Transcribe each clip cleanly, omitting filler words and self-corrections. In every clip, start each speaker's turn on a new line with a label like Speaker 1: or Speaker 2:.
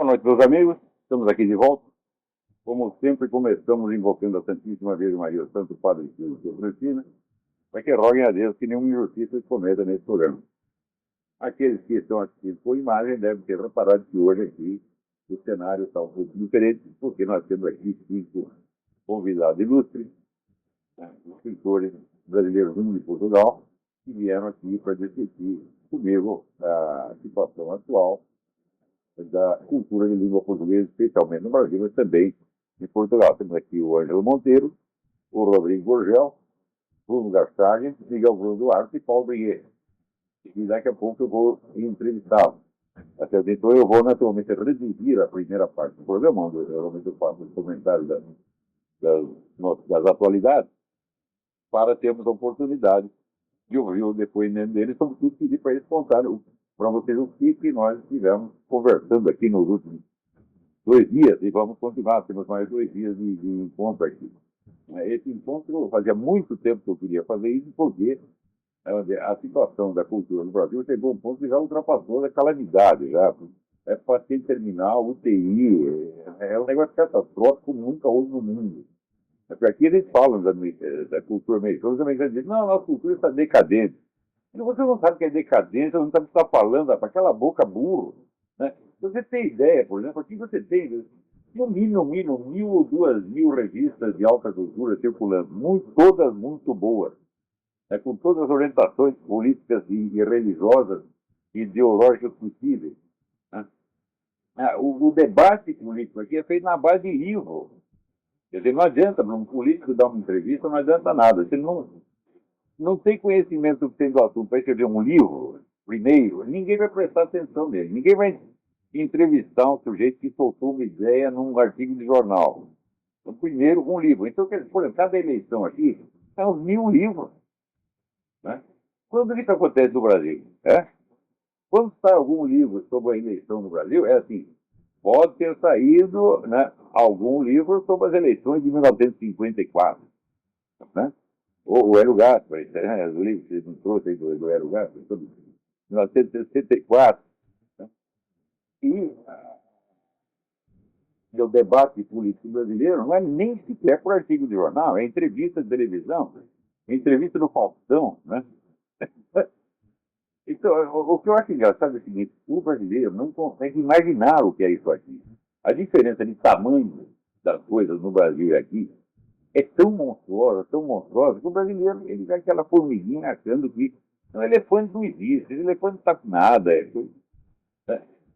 Speaker 1: noite, meus amigos. Estamos aqui de volta. Como sempre, começamos invocando a Santíssima Virgem Maria, o Santo Padre Pio e Cristina, para que roguem a Deus que nenhuma injustiça se cometa nesse programa. Aqueles que estão assistindo por imagem devem ter reparado que hoje aqui o cenário está um pouco diferente, porque nós temos aqui 5 convidados ilustres, escritores brasileiros de Portugal, que vieram aqui para discutir comigo a situação atual da cultura de língua portuguesa, especialmente no Brasil, mas também em Portugal. Temos aqui o Ângelo Monteiro, o Rodrigo Gorgel, Bruno Garçagem, Miguel Bruno Duarte e Paulo Briguet. E daqui a pouco eu vou entrevistá-lo. Então eu vou naturalmente reduzir a primeira parte do programa, onde eu faço os comentários das atualidades, para termos a oportunidade de ouvir o depoimento deles, sobretudo pedir para eles contarem para vocês o que nós estivemos conversando aqui nos últimos 2 dias, e vamos continuar, temos mais 2 dias de encontro aqui. Esse encontro, fazia muito tempo que eu queria fazer isso, porque a situação da cultura no Brasil chegou a um ponto que já ultrapassou a calamidade, já. É paciente terminal, UTI, é um negócio catastrófico, nunca houve no mundo. Porque aqui eles falam da cultura americana, os americanos dizem, não, a nossa cultura está decadente. Você não sabe o que é decadência, não sabe o que está falando, para aquela boca burro. Né? Você tem ideia, por exemplo, aqui você tem no mínimo 1.000 ou 2.000 revistas de alta cultura circulando, todas muito boas, com todas as orientações políticas e religiosas e ideológicas possíveis. Né? O debate político aqui é feito na base de livro. Quer dizer, não adianta, um político dar uma entrevista, não adianta nada. Você não tem conhecimento suficiente do assunto para escrever um livro, primeiro, ninguém vai prestar atenção nele. Ninguém vai entrevistar um sujeito que soltou uma ideia num artigo de jornal. Então, primeiro, um livro. Então, por exemplo, cada eleição aqui é uns 1.000 livros. Né? Quando isso acontece no Brasil? Quando sai algum livro sobre a eleição no Brasil, é assim, pode ter saído, né, algum livro sobre as eleições de 1954. Né? O Hélio Gaspar, o livro que você não trouxe aí do Hélio Gaspar, sobre 1964. Né? E o debate político brasileiro não é nem sequer por artigo de jornal, é entrevista de televisão, é entrevista no Faustão. Né? Então, o que eu acho engraçado é o seguinte, o brasileiro não consegue imaginar o que é isso aqui. A diferença de tamanho das coisas no Brasil e aqui é tão monstruosa, que o brasileiro ele vê aquela formiguinha achando que o elefante não existe, o elefante não está com nada.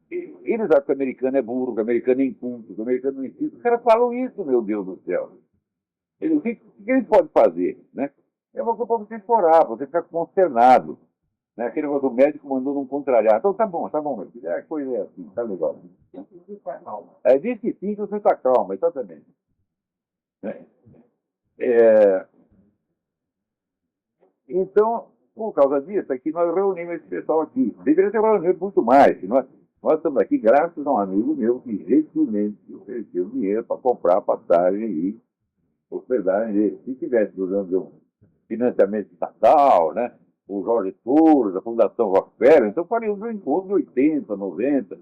Speaker 1: Eles acham que o americano é burro, que o americano é inculto, que o americano não existe. Os caras falam isso, meu Deus do céu. O que eles podem fazer? Né? É uma coisa para você chorar, você ficar consternado. Né? Aquele negócio do médico mandou não contrariar. Então tá bom, meu filho. A coisa é assim, tá legal. Diz que sim, que você está calmo, exatamente. Né? Então, por causa disso, aqui nós reunimos esse pessoal aqui. Deveria ter reunido muito mais. Nós estamos aqui graças a um amigo meu que gentilmente ofereceu dinheiro para comprar a passagem e hospedagem dele. Se tivesse usando um financiamento estatal, né? O Jorge Soros, a Fundação Rockefeller, então faríamos um encontro de 80, 90,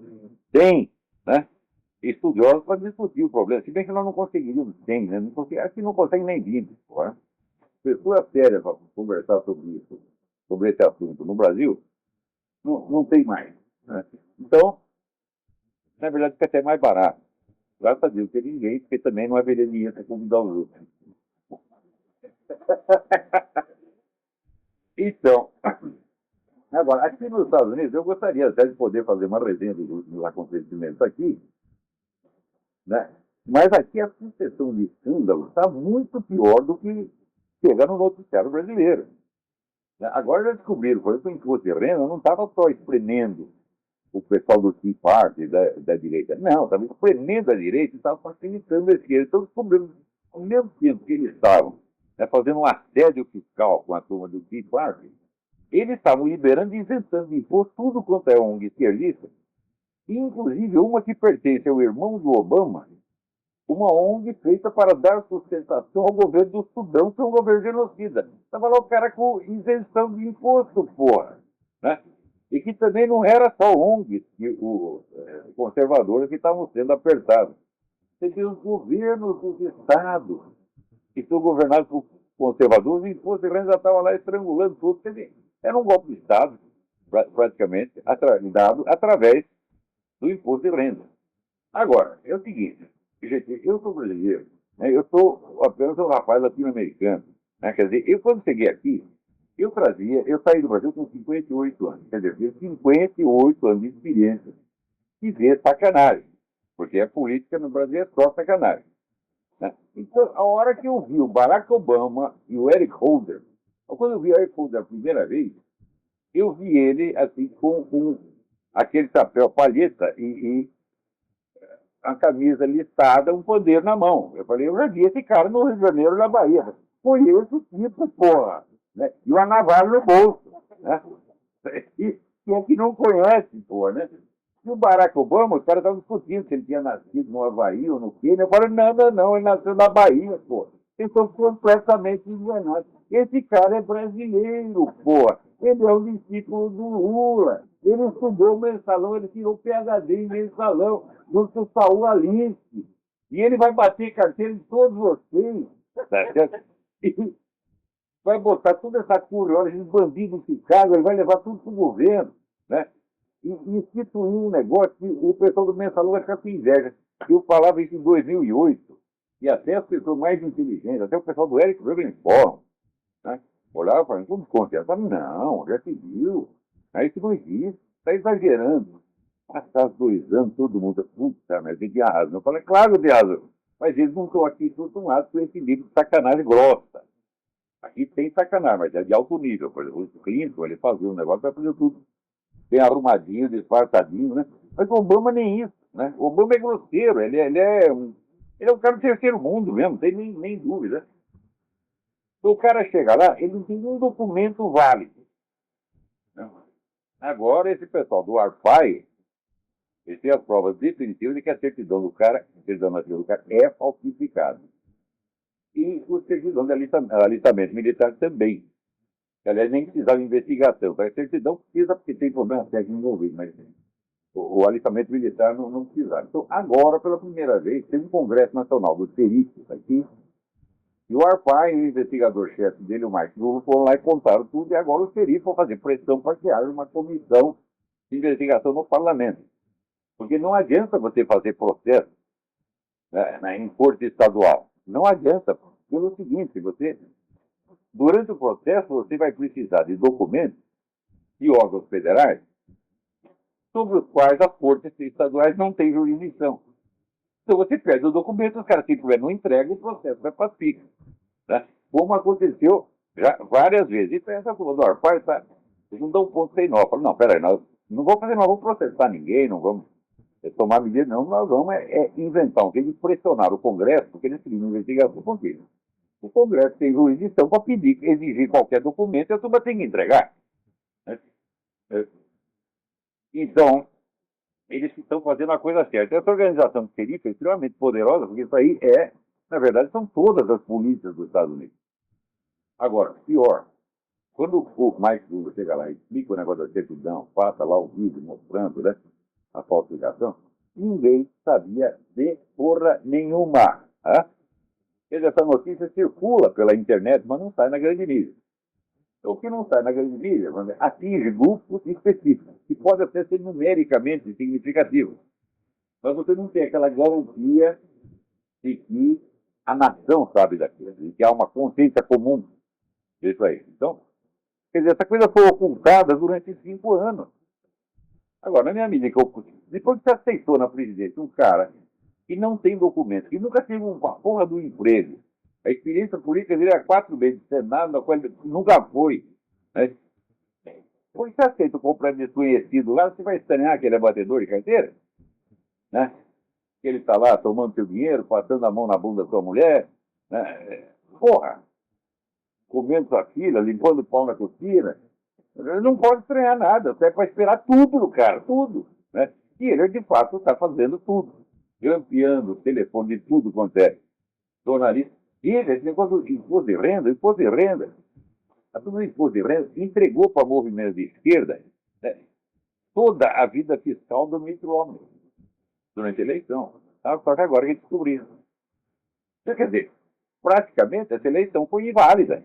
Speaker 1: 100, né? Estudiosos para discutir o problema. Se bem que nós não conseguiríamos 100, né? Acho que não consegue nem 20. Né? Pessoas sérias para conversar sobre isso, sobre esse assunto no Brasil, não tem mais. Né? Então, na verdade, fica até mais barato. Graças a Deus, não tem ninguém, porque também não haveria dinheiro para convidar os outros. Então, agora, aqui nos Estados Unidos, eu gostaria até de poder fazer uma resenha dos acontecimentos aqui, né? Mas aqui a sucessão de escândalos está muito pior do que chega no noticiário brasileiro. Agora já descobriram, por exemplo, o imposto de renda não estava só espremendo o pessoal do Tea Party, da direita. Não, estava espremendo a direita e estava facilitando a esquerda. Então descobriram, ao mesmo tempo que eles estavam fazendo um assédio fiscal com a turma do Tea Party, eles estavam liberando e isentando de imposto tudo quanto é ONG esquerdista, inclusive uma que pertence ao irmão do Obama, uma ONG feita para dar sustentação ao governo do Sudão, que é um governo genocida. Estava lá o cara com isenção de imposto, porra. Né? E que também não era só ONGs, conservadores que estavam sendo apertados. Você tem os governos dos estados, que são governados por conservadores, e o imposto de renda já estava lá estrangulando tudo. Quer dizer, era um golpe de Estado, praticamente, dado através do imposto de renda. Agora, é o seguinte, gente, eu sou brasileiro, né, eu sou apenas um rapaz latino-americano. Né, quer dizer, eu quando cheguei aqui, eu saí do Brasil com 58 anos, quer dizer, eu tinha 58 anos de experiência e ver sacanagem, porque a política no Brasil é só sacanagem. Né? Então, a hora que eu vi o Barack Obama e o Eric Holder, quando eu vi o Eric Holder a primeira vez, eu vi ele assim com aquele chapéu palheta e a camisa listada, um poder na mão. Eu falei, eu já vi esse cara no Rio de Janeiro, na Bahia. Foi esse tipo, porra. Né? E uma navalha no bolso. Né? E quem é que não conhece, porra, né? E o Barack Obama, os caras estavam discutindo se ele tinha nascido no Havaí ou no Quênia. Eu falei, não, ele nasceu na Bahia, pô. Eles estão completamente enganados. Esse cara é brasileiro, pô. Ele é um discípulo do Lula. Ele estudou o mensalão, ele tirou PhD em mensalão, junto com o Saul Alice. E ele vai bater carteira de todos vocês. E vai botar toda essa curiosa, esses bandidos ficados, ele vai levar tudo para o governo, né? E instituir um negócio que o pessoal do mensalão vai ficar com inveja. Eu falava isso em 2008, e até as pessoas mais inteligentes, até o pessoal do Eric Rubinstein, né? Olhava e falava, tudo confiança. Não, já se viu. Isso não existe, está exagerando. Passados 2 anos, todo mundo, puta, mas ele tinha razão. Eu falei, claro, de razão. Mas eles não estão aqui acostumados com esse nível de sacanagem grossa. Aqui tem sacanagem, mas é de alto nível. Por exemplo, o Clinton, ele fazia um negócio, vai fazer tudo bem arrumadinho, disfarçadinho, né? Mas o Obama nem isso, né? O Obama é grosseiro, ele é um cara do terceiro mundo mesmo, não tem nem dúvida. Então o cara chega lá, ele não tem um documento válido. Né? Agora, esse pessoal do ARPAI, eles têm as provas definitivas de que a certidão do cara, a certidão nativa do cara é falsificada. E o certidão de alistamento militar também. Aliás, nem precisava de investigação. A certidão precisa porque tem problemas técnicos envolvidos, mas o alistamento militar não precisava. Então, agora, pela primeira vez, tem um Congresso Nacional dos Peritos aqui, e o Arpaio, o investigador-chefe dele, o Marcos Lula, foram lá e contaram tudo, e agora os peritos vão fazer pressão para que haja uma comissão de investigação no parlamento. Porque não adianta você fazer processo, né, em corte estadual. Não adianta, pelo seguinte, durante o processo, você vai precisar de documentos de órgãos federais sobre os quais as cortes estaduais não têm jurisdição. Então você perde o documento, os caras simplesmente não entregam, o processo vai para as picas. Né? Como aconteceu já várias vezes. Então essa coisa do Arpaio, tá, eles não dão ponto sem nó. Falam, não, peraí, nós não vamos fazer, nós vamos processar ninguém, não vamos tomar medidas, não, nós vamos inventar um jeito de pressionar o Congresso, porque eles queriam investigação contínua. O Congresso tem jurisdição para pedir, exigir qualquer documento e a turma tem que entregar. Né? Então, eles estão fazendo a coisa certa. Essa organização de peritos é extremamente poderosa, porque isso aí na verdade, são todas as polícias dos Estados Unidos. Agora, pior, quando o Mike Lula chega lá e explica o negócio da certidão, passa lá o vídeo mostrando, né, a falsificação, ninguém sabia de porra nenhuma. Tá? Essa notícia circula pela internet, mas não sai na grande mídia. Então, o que não sai na grande mídia atinge grupos específicos, que podem até ser numericamente significativos. Mas você não tem aquela garantia de que a nação sabe daquilo, de que há uma consciência comum disso aí. Então, quer dizer, essa coisa foi ocultada durante 5 anos. Agora, na minha medida depois que você aceitou na presidência um cara que não tem documento, que nunca teve uma porra do emprego, a experiência política dele era 4 meses de Senado, na qual ele nunca foi. Né? Depois que você aceita o comprar desconhecido lá, você vai estranhar que ele é batedor de carteira? Né? Que ele está lá tomando seu dinheiro, passando a mão na bunda da sua mulher, né? Porra, comendo sua filha, limpando o pau na cortina. Ele não pode estranhar nada, você vai esperar tudo do cara, tudo. Né? E ele, de fato, está fazendo tudo. Grampeando o telefone de tudo quanto é jornalista. E ele, esse negócio de imposto de renda, a turma do imposto de renda entregou para movimentos de esquerda, né, toda a vida fiscal do micro-homem durante a eleição. Tá? Só que agora a gente descobriu. Então, quer dizer, praticamente essa eleição foi inválida.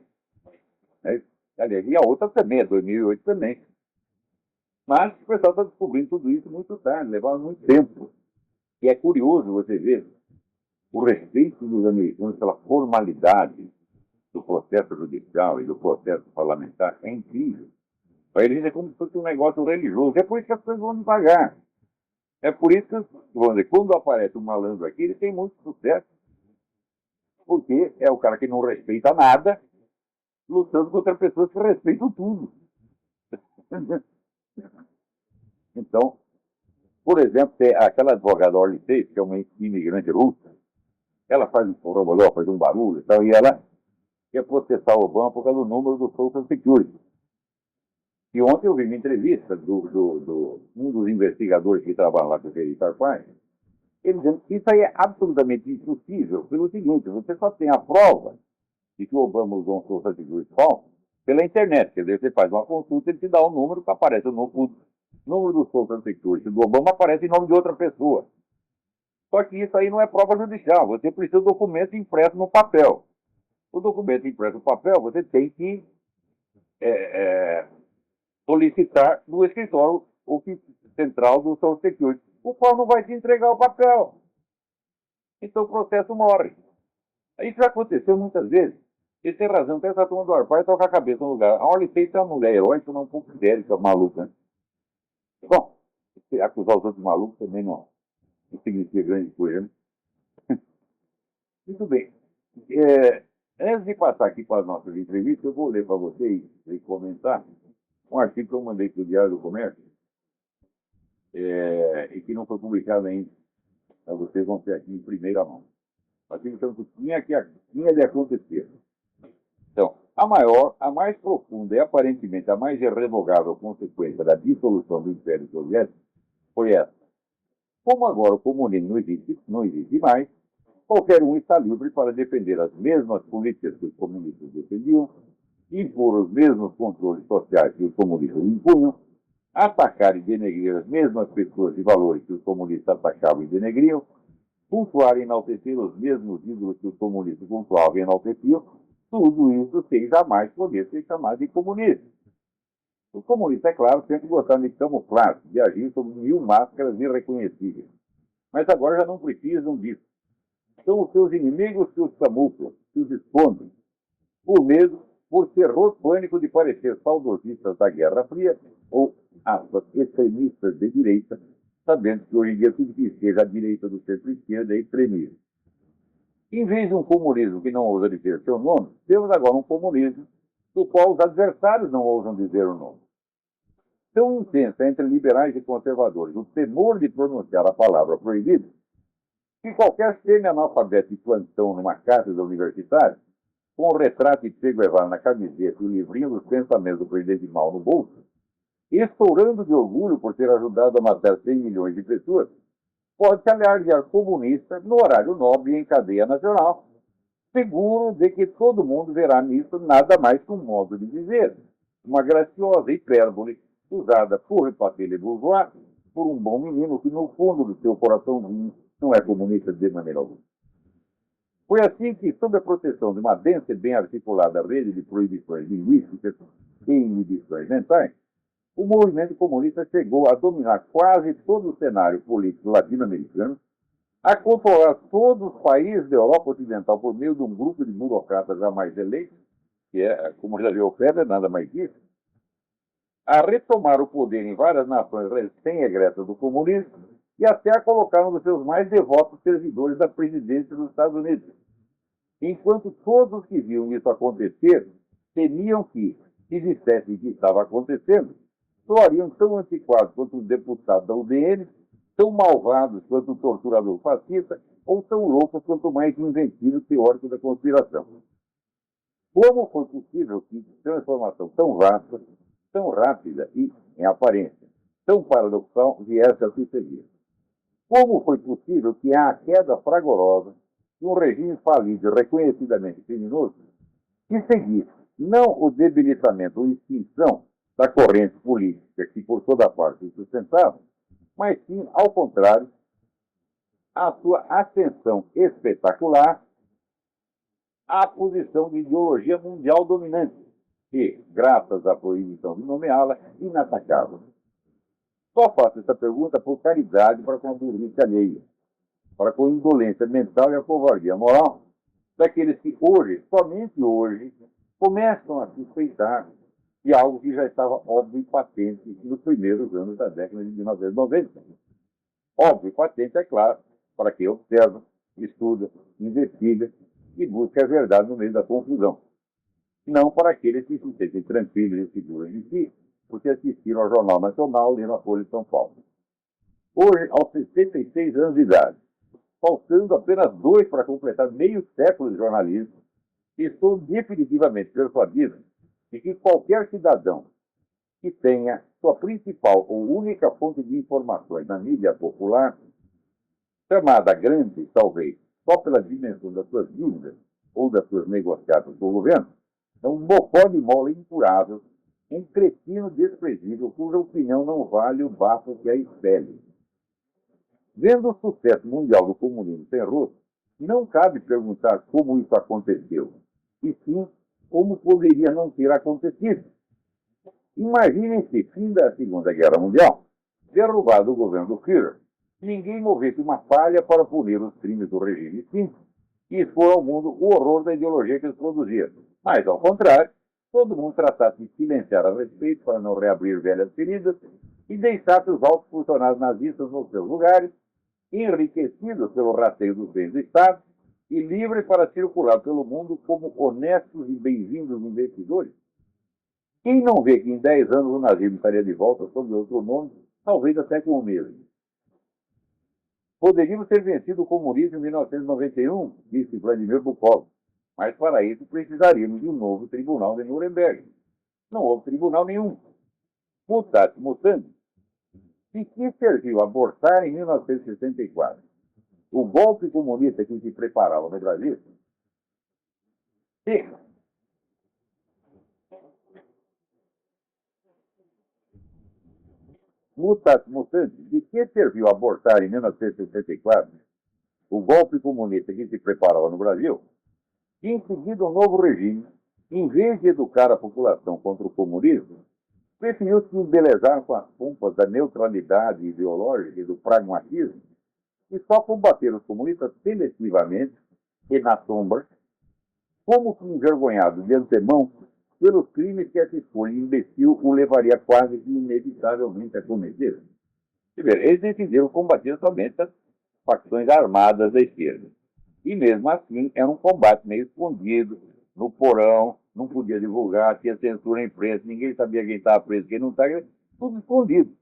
Speaker 1: Né? Aliás, e a outra também, a 2008 também. Mas o pessoal está descobrindo tudo isso muito tarde, levava muito tempo. E é curioso você ver o respeito dos americanos pela formalidade do processo judicial e do processo parlamentar. É incrível. Para eles é como se fosse um negócio religioso. É por isso que as pessoas vão devagar. É por isso que, vamos dizer, quando aparece um malandro aqui, ele tem muito sucesso. Porque é o cara que não respeita nada, lutando contra pessoas que respeitam tudo. Então, por exemplo, tem aquela advogada Orly Tate, que é uma imigrante russa, ela faz um forrobodó, faz um barulho e tal, e ela quer processar o Obama por causa do número do Social Security. E ontem eu vi uma entrevista um dos investigadores que trabalha lá com o Felipe Arpaio, ele dizendo que isso aí é absolutamente impossível, pelo seguinte, você só tem a prova de que o Obama usou um Social Security falso pela internet. Quer dizer, você faz uma consulta e ele te dá um número que aparece o número do Social Security do Obama aparece em nome de outra pessoa. Só que isso aí não é prova judicial. Você precisa do documento impresso no papel. O documento impresso no papel você tem que solicitar no escritório central do Social Security, o qual não vai te entregar o papel. Então o processo morre. Isso já aconteceu muitas vezes. E tem razão, tem essa turma do Arpaio toca a cabeça no lugar. A Orly Tate é uma mulher heróica, não um pouco histérica, maluca. Né? Bom, acusar os outros malucos também não significa grande coisa. Né? Muito bem. Antes de passar aqui para as nossas entrevistas, eu vou ler para vocês e comentar um artigo que eu mandei para o Diário do Comércio e que não foi publicado ainda. Então, vocês vão ter aqui em primeira mão. O artigo tinha de acontecer. Então, a maior, a mais profunda e aparentemente a mais irrevogável consequência da dissolução do Império Soviético foi essa. Como agora o comunismo não existe mais, qualquer um está livre para defender as mesmas políticas que os comunistas defendiam, impor os mesmos controles sociais que os comunistas impunham, atacar e denegrir as mesmas pessoas e valores que os comunistas atacavam e denegriam, cultuar e enaltecer os mesmos ídolos que os comunistas cultuavam e enalteciam, tudo isso sem jamais poder ser chamado de comunismo. Os comunistas, é claro, sempre gostaram de camuflar, de agir sob 1000 máscaras irreconhecíveis. Mas agora já não precisam disso. São os seus inimigos que os camuflam, que os escondem. Por medo, por terror pânico de parecer saudosistas da Guerra Fria ou, aspas, extremistas de direita, sabendo que hoje em dia tudo que seja a direita do centro-esquerda é extremismo. Em vez de um comunismo que não ousa dizer seu nome, temos agora um comunismo do qual os adversários não ousam dizer o nome. Tão intensa entre liberais e conservadores o temor de pronunciar a palavra proibida, que qualquer semi-analfabeto de plantão numa cátedra universitária, com o retrato de Che Guevara na camiseta e o livrinho dos pensamentos do presidente Mao no bolso, estourando de orgulho por ter ajudado a matar 100 milhões de pessoas, pode se alardear comunista no horário nobre e em cadeia nacional, seguro de que todo mundo verá nisso nada mais que um modo de dizer, uma graciosa hipérbole usada por repatele bourgeois, por um bom menino que no fundo do seu coraçãozinho não é comunista de maneira alguma. Foi assim que, sob a proteção de uma densa e bem articulada rede de proibições linguísticas e inibições mentais, o movimento comunista chegou a dominar quase todo o cenário político latino-americano, a controlar todos os países da Europa Ocidental por meio de um grupo de burocratas jamais eleitos, que é, como já viu o Federer, nada mais disso, a retomar o poder em várias nações recém-egressas do comunismo e até a colocar um dos seus mais devotos servidores da presidência dos Estados Unidos. Enquanto todos que viam isso acontecer temiam que, se dissessem que estava acontecendo, soariam tão antiquados quanto os deputados da UDN, tão malvados quanto o torturador fascista, ou tão loucos quanto o mais inventivo teórico da conspiração. Como foi possível que transformação tão vasta, tão rápida e, em aparência, tão paradoxal viesse a se seguir? Como foi possível que a queda fragorosa de um regime falido e reconhecidamente criminoso que seguisse não o debilitamento ou extinção da corrente política que por toda parte sustentava, mas sim, ao contrário, a sua ascensão espetacular à posição de ideologia mundial dominante, que, graças à proibição de nomeá-la, inatacável. Só faço essa pergunta por caridade para com a burrice alheia, para com a indolência mental e a covardia moral daqueles que hoje, somente hoje, começam a suspeitar de algo que já estava óbvio e patente nos primeiros anos da década de 1990. Óbvio e patente, é claro, para quem observa, estuda, investiga e busca a verdade no meio da confusão. Não para aqueles que se sentem tranquilos e seguros de si, porque assistiram ao Jornal Nacional e na Folha de São Paulo. Hoje, aos 66 anos de idade, faltando apenas 2 para completar meio século de jornalismo, estou definitivamente persuadido de que qualquer cidadão que tenha sua principal ou única fonte de informações na mídia popular, chamada grande, talvez, só pela dimensão das suas dívidas ou das suas negociatas com o governo, é um bocó de mola incurável, um cretino desprezível cuja opinião não vale o bafo que a expele. Vendo o sucesso mundial do comunismo sem rosto, não cabe perguntar como isso aconteceu, e sim como poderia não ter acontecido. Imaginem-se, fim da Segunda Guerra Mundial, derrubado o governo do Führer, ninguém movesse uma palha para punir os crimes do regime sim, e expor ao mundo o horror da ideologia que eles produziam. Mas, ao contrário, todo mundo tratasse de silenciar a respeito para não reabrir velhas feridas e deixasse os altos funcionários nazistas nos seus lugares, enriquecidos pelo rateio dos bens do Estado e livres para circular pelo mundo como honestos e bem-vindos investidores. Quem não vê que em 10 anos o nazismo estaria de volta sob outro nome, talvez até com o mesmo? Poderíamos ter vencido o comunismo em 1991, disse Vladimir Bukov, mas para isso precisaríamos de um novo tribunal de Nuremberg. Não houve tribunal nenhum. Mutatis mutandis. De que serviu abortar em 1964 o golpe comunista que se preparava no Brasil? Se mutatis mutandis, de que serviu abortar em 1964 o golpe comunista que se preparava no Brasil? E em seguida o novo regime, em vez de educar a população contra o comunismo, preferiu se embelezar com as pompas da neutralidade ideológica e do pragmatismo e só combater os comunistas seletivamente e na sombra, como que envergonhado de antemão pelos crimes que essa escolha imbecil o levaria quase que inevitavelmente a cometer. Eles decidiram combater somente as facções armadas da esquerda. E mesmo assim, era um combate meio escondido, no porão, não podia divulgar, tinha censura em imprensa, ninguém sabia quem estava preso, quem não estava, tudo escondido.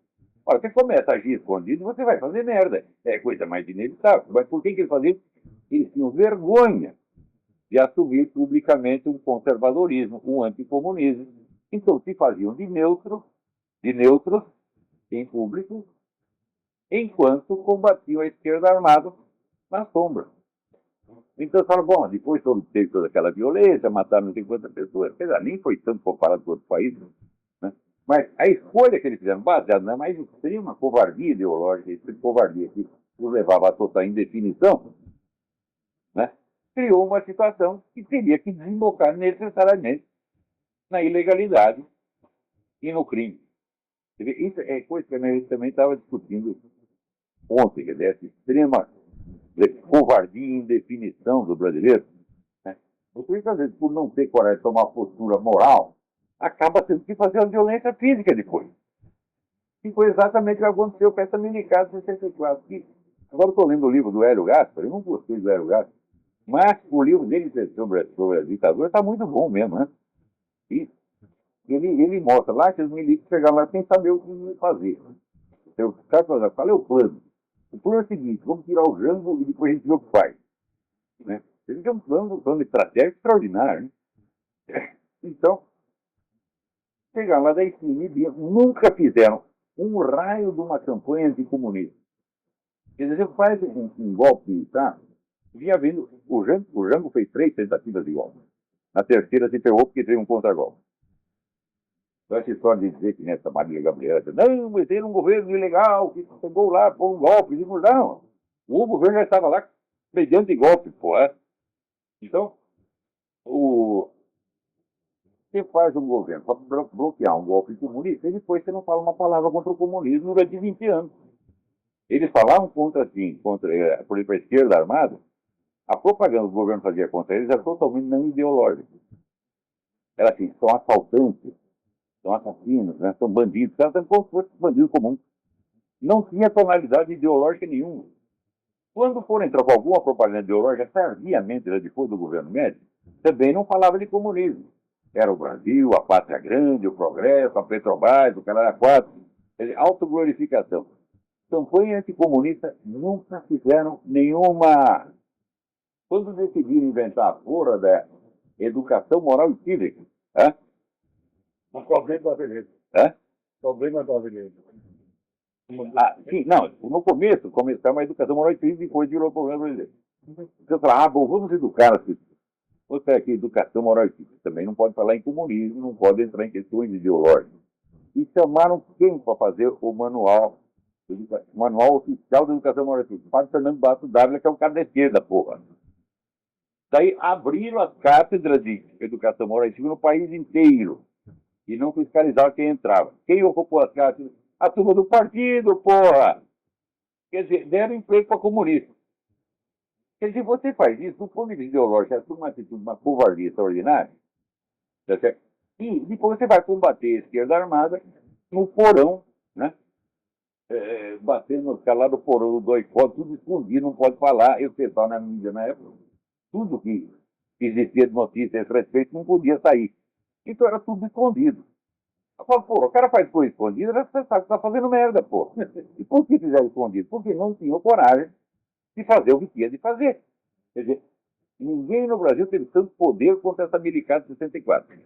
Speaker 1: Olha, você começa a agir escondido, você vai fazer merda. É coisa mais inevitável. Mas por que eles faziam? Eles tinham vergonha de assumir publicamente um conservadorismo, um anticomunismo. Então se faziam de neutros em público, enquanto combatiam a esquerda armada na sombra. Então falaram, bom, depois teve toda aquela violência, mataram 50 pessoas, quer dizer, nem foi tanto comparado com outros países, né? Mas a escolha que eles fizeram, baseada na mais extrema covardia ideológica, extrema covardia que os levava a total indefinição, né? Criou uma situação que teria que desembocar necessariamente na ilegalidade e no crime. Isso é coisa que a gente também estava discutindo ontem, quer dizer, essa extrema covardia e indefinição do brasileiro. Né? O sujeito, às vezes, por não ter coragem de tomar postura moral, acaba tendo que fazer a violência física depois. E foi exatamente o que aconteceu com essa minicada 64. Que, agora estou lendo o livro do Hélio Gaspar, eu não gostei do Hélio Gaspar, mas o livro dele sobre a ditadura está muito bom mesmo, né? E ele mostra lá que os militares chegaram lá sem saber o que fazer. O cara fala, qual é o plano? O plano é o seguinte, vamos tirar o Jango e depois a gente vê o que faz. Né? Ele tem um plano estratégico extraordinário. Né? Então, chegaram lá, daí se inibiam, nunca fizeram um raio de uma campanha anticomunista. Quer dizer, você faz um golpe militar, vinha vindo, o Jango fez 3 tentativas de golpe. Na terceira se ferrou porque teve um contra-golpe. Então, essa história de dizer que nessa Marília Gabriela, não, mas era um governo ilegal, que chegou lá por um golpe. Digo, não, o governo já estava lá mediante golpe, pô. Então, você faz um governo para bloquear um golpe comunista e depois você não fala uma palavra contra o comunismo durante 20 anos. Eles falavam contra, assim, por exemplo, a esquerda armada, a propaganda que o governo fazia contra eles era totalmente não ideológica. Era assim, são assaltantes, são assassinos, né? São bandidos, são como se fosse bandido comum. Não tinha tonalidade ideológica nenhuma. Quando foram entrar com alguma propaganda ideológica, tardiamente, depois do governo Médici, também não falava de comunismo. Era o Brasil, a pátria grande, o progresso, a Petrobras, o Canadá 4, autoglorificação. Campanha anticomunista nunca fizeram nenhuma. Quando decidiram inventar a porra da educação moral e cívica,
Speaker 2: O problema brasileiro. O problema brasileiro.
Speaker 1: Sim, não, no começo, começava a educação moral e cívica e depois virou problema brasileiro. Você fala, bom, vamos educar as pessoas. Você aqui, educação moral e cívica, também não pode falar em comunismo, não pode entrar em questões ideológicas. E chamaram quem para fazer o manual oficial da educação moral e cívica? O padre Fernando Bastos Dávila, que é um cara da esquerda, porra. Daí abriram as cátedras de educação moral e cívica no país inteiro. E não fiscalizaram quem entrava. Quem ocupou as cátedras? A turma do partido, porra! Quer dizer, deram emprego para comunista. Quer dizer, você faz isso, do ponto de vista ideológico, é uma atitude, uma covardia extraordinária. Tá certo? E depois você vai combater a esquerda armada no porão, né? Batendo nos caras lá do porão, do doicode, tudo escondido, não pode falar. Eu pessoal na mídia na época, tudo que existia de notícia a esse respeito não podia sair. Então era tudo escondido. Eu falo, pô, o cara faz coisa escondida, você sabe que tá fazendo merda, pô. E por que fizeram escondido? Porque não tinham coragem de fazer o que tinha de fazer. Quer dizer, ninguém no Brasil teve tanto poder quanto essa militar de 64.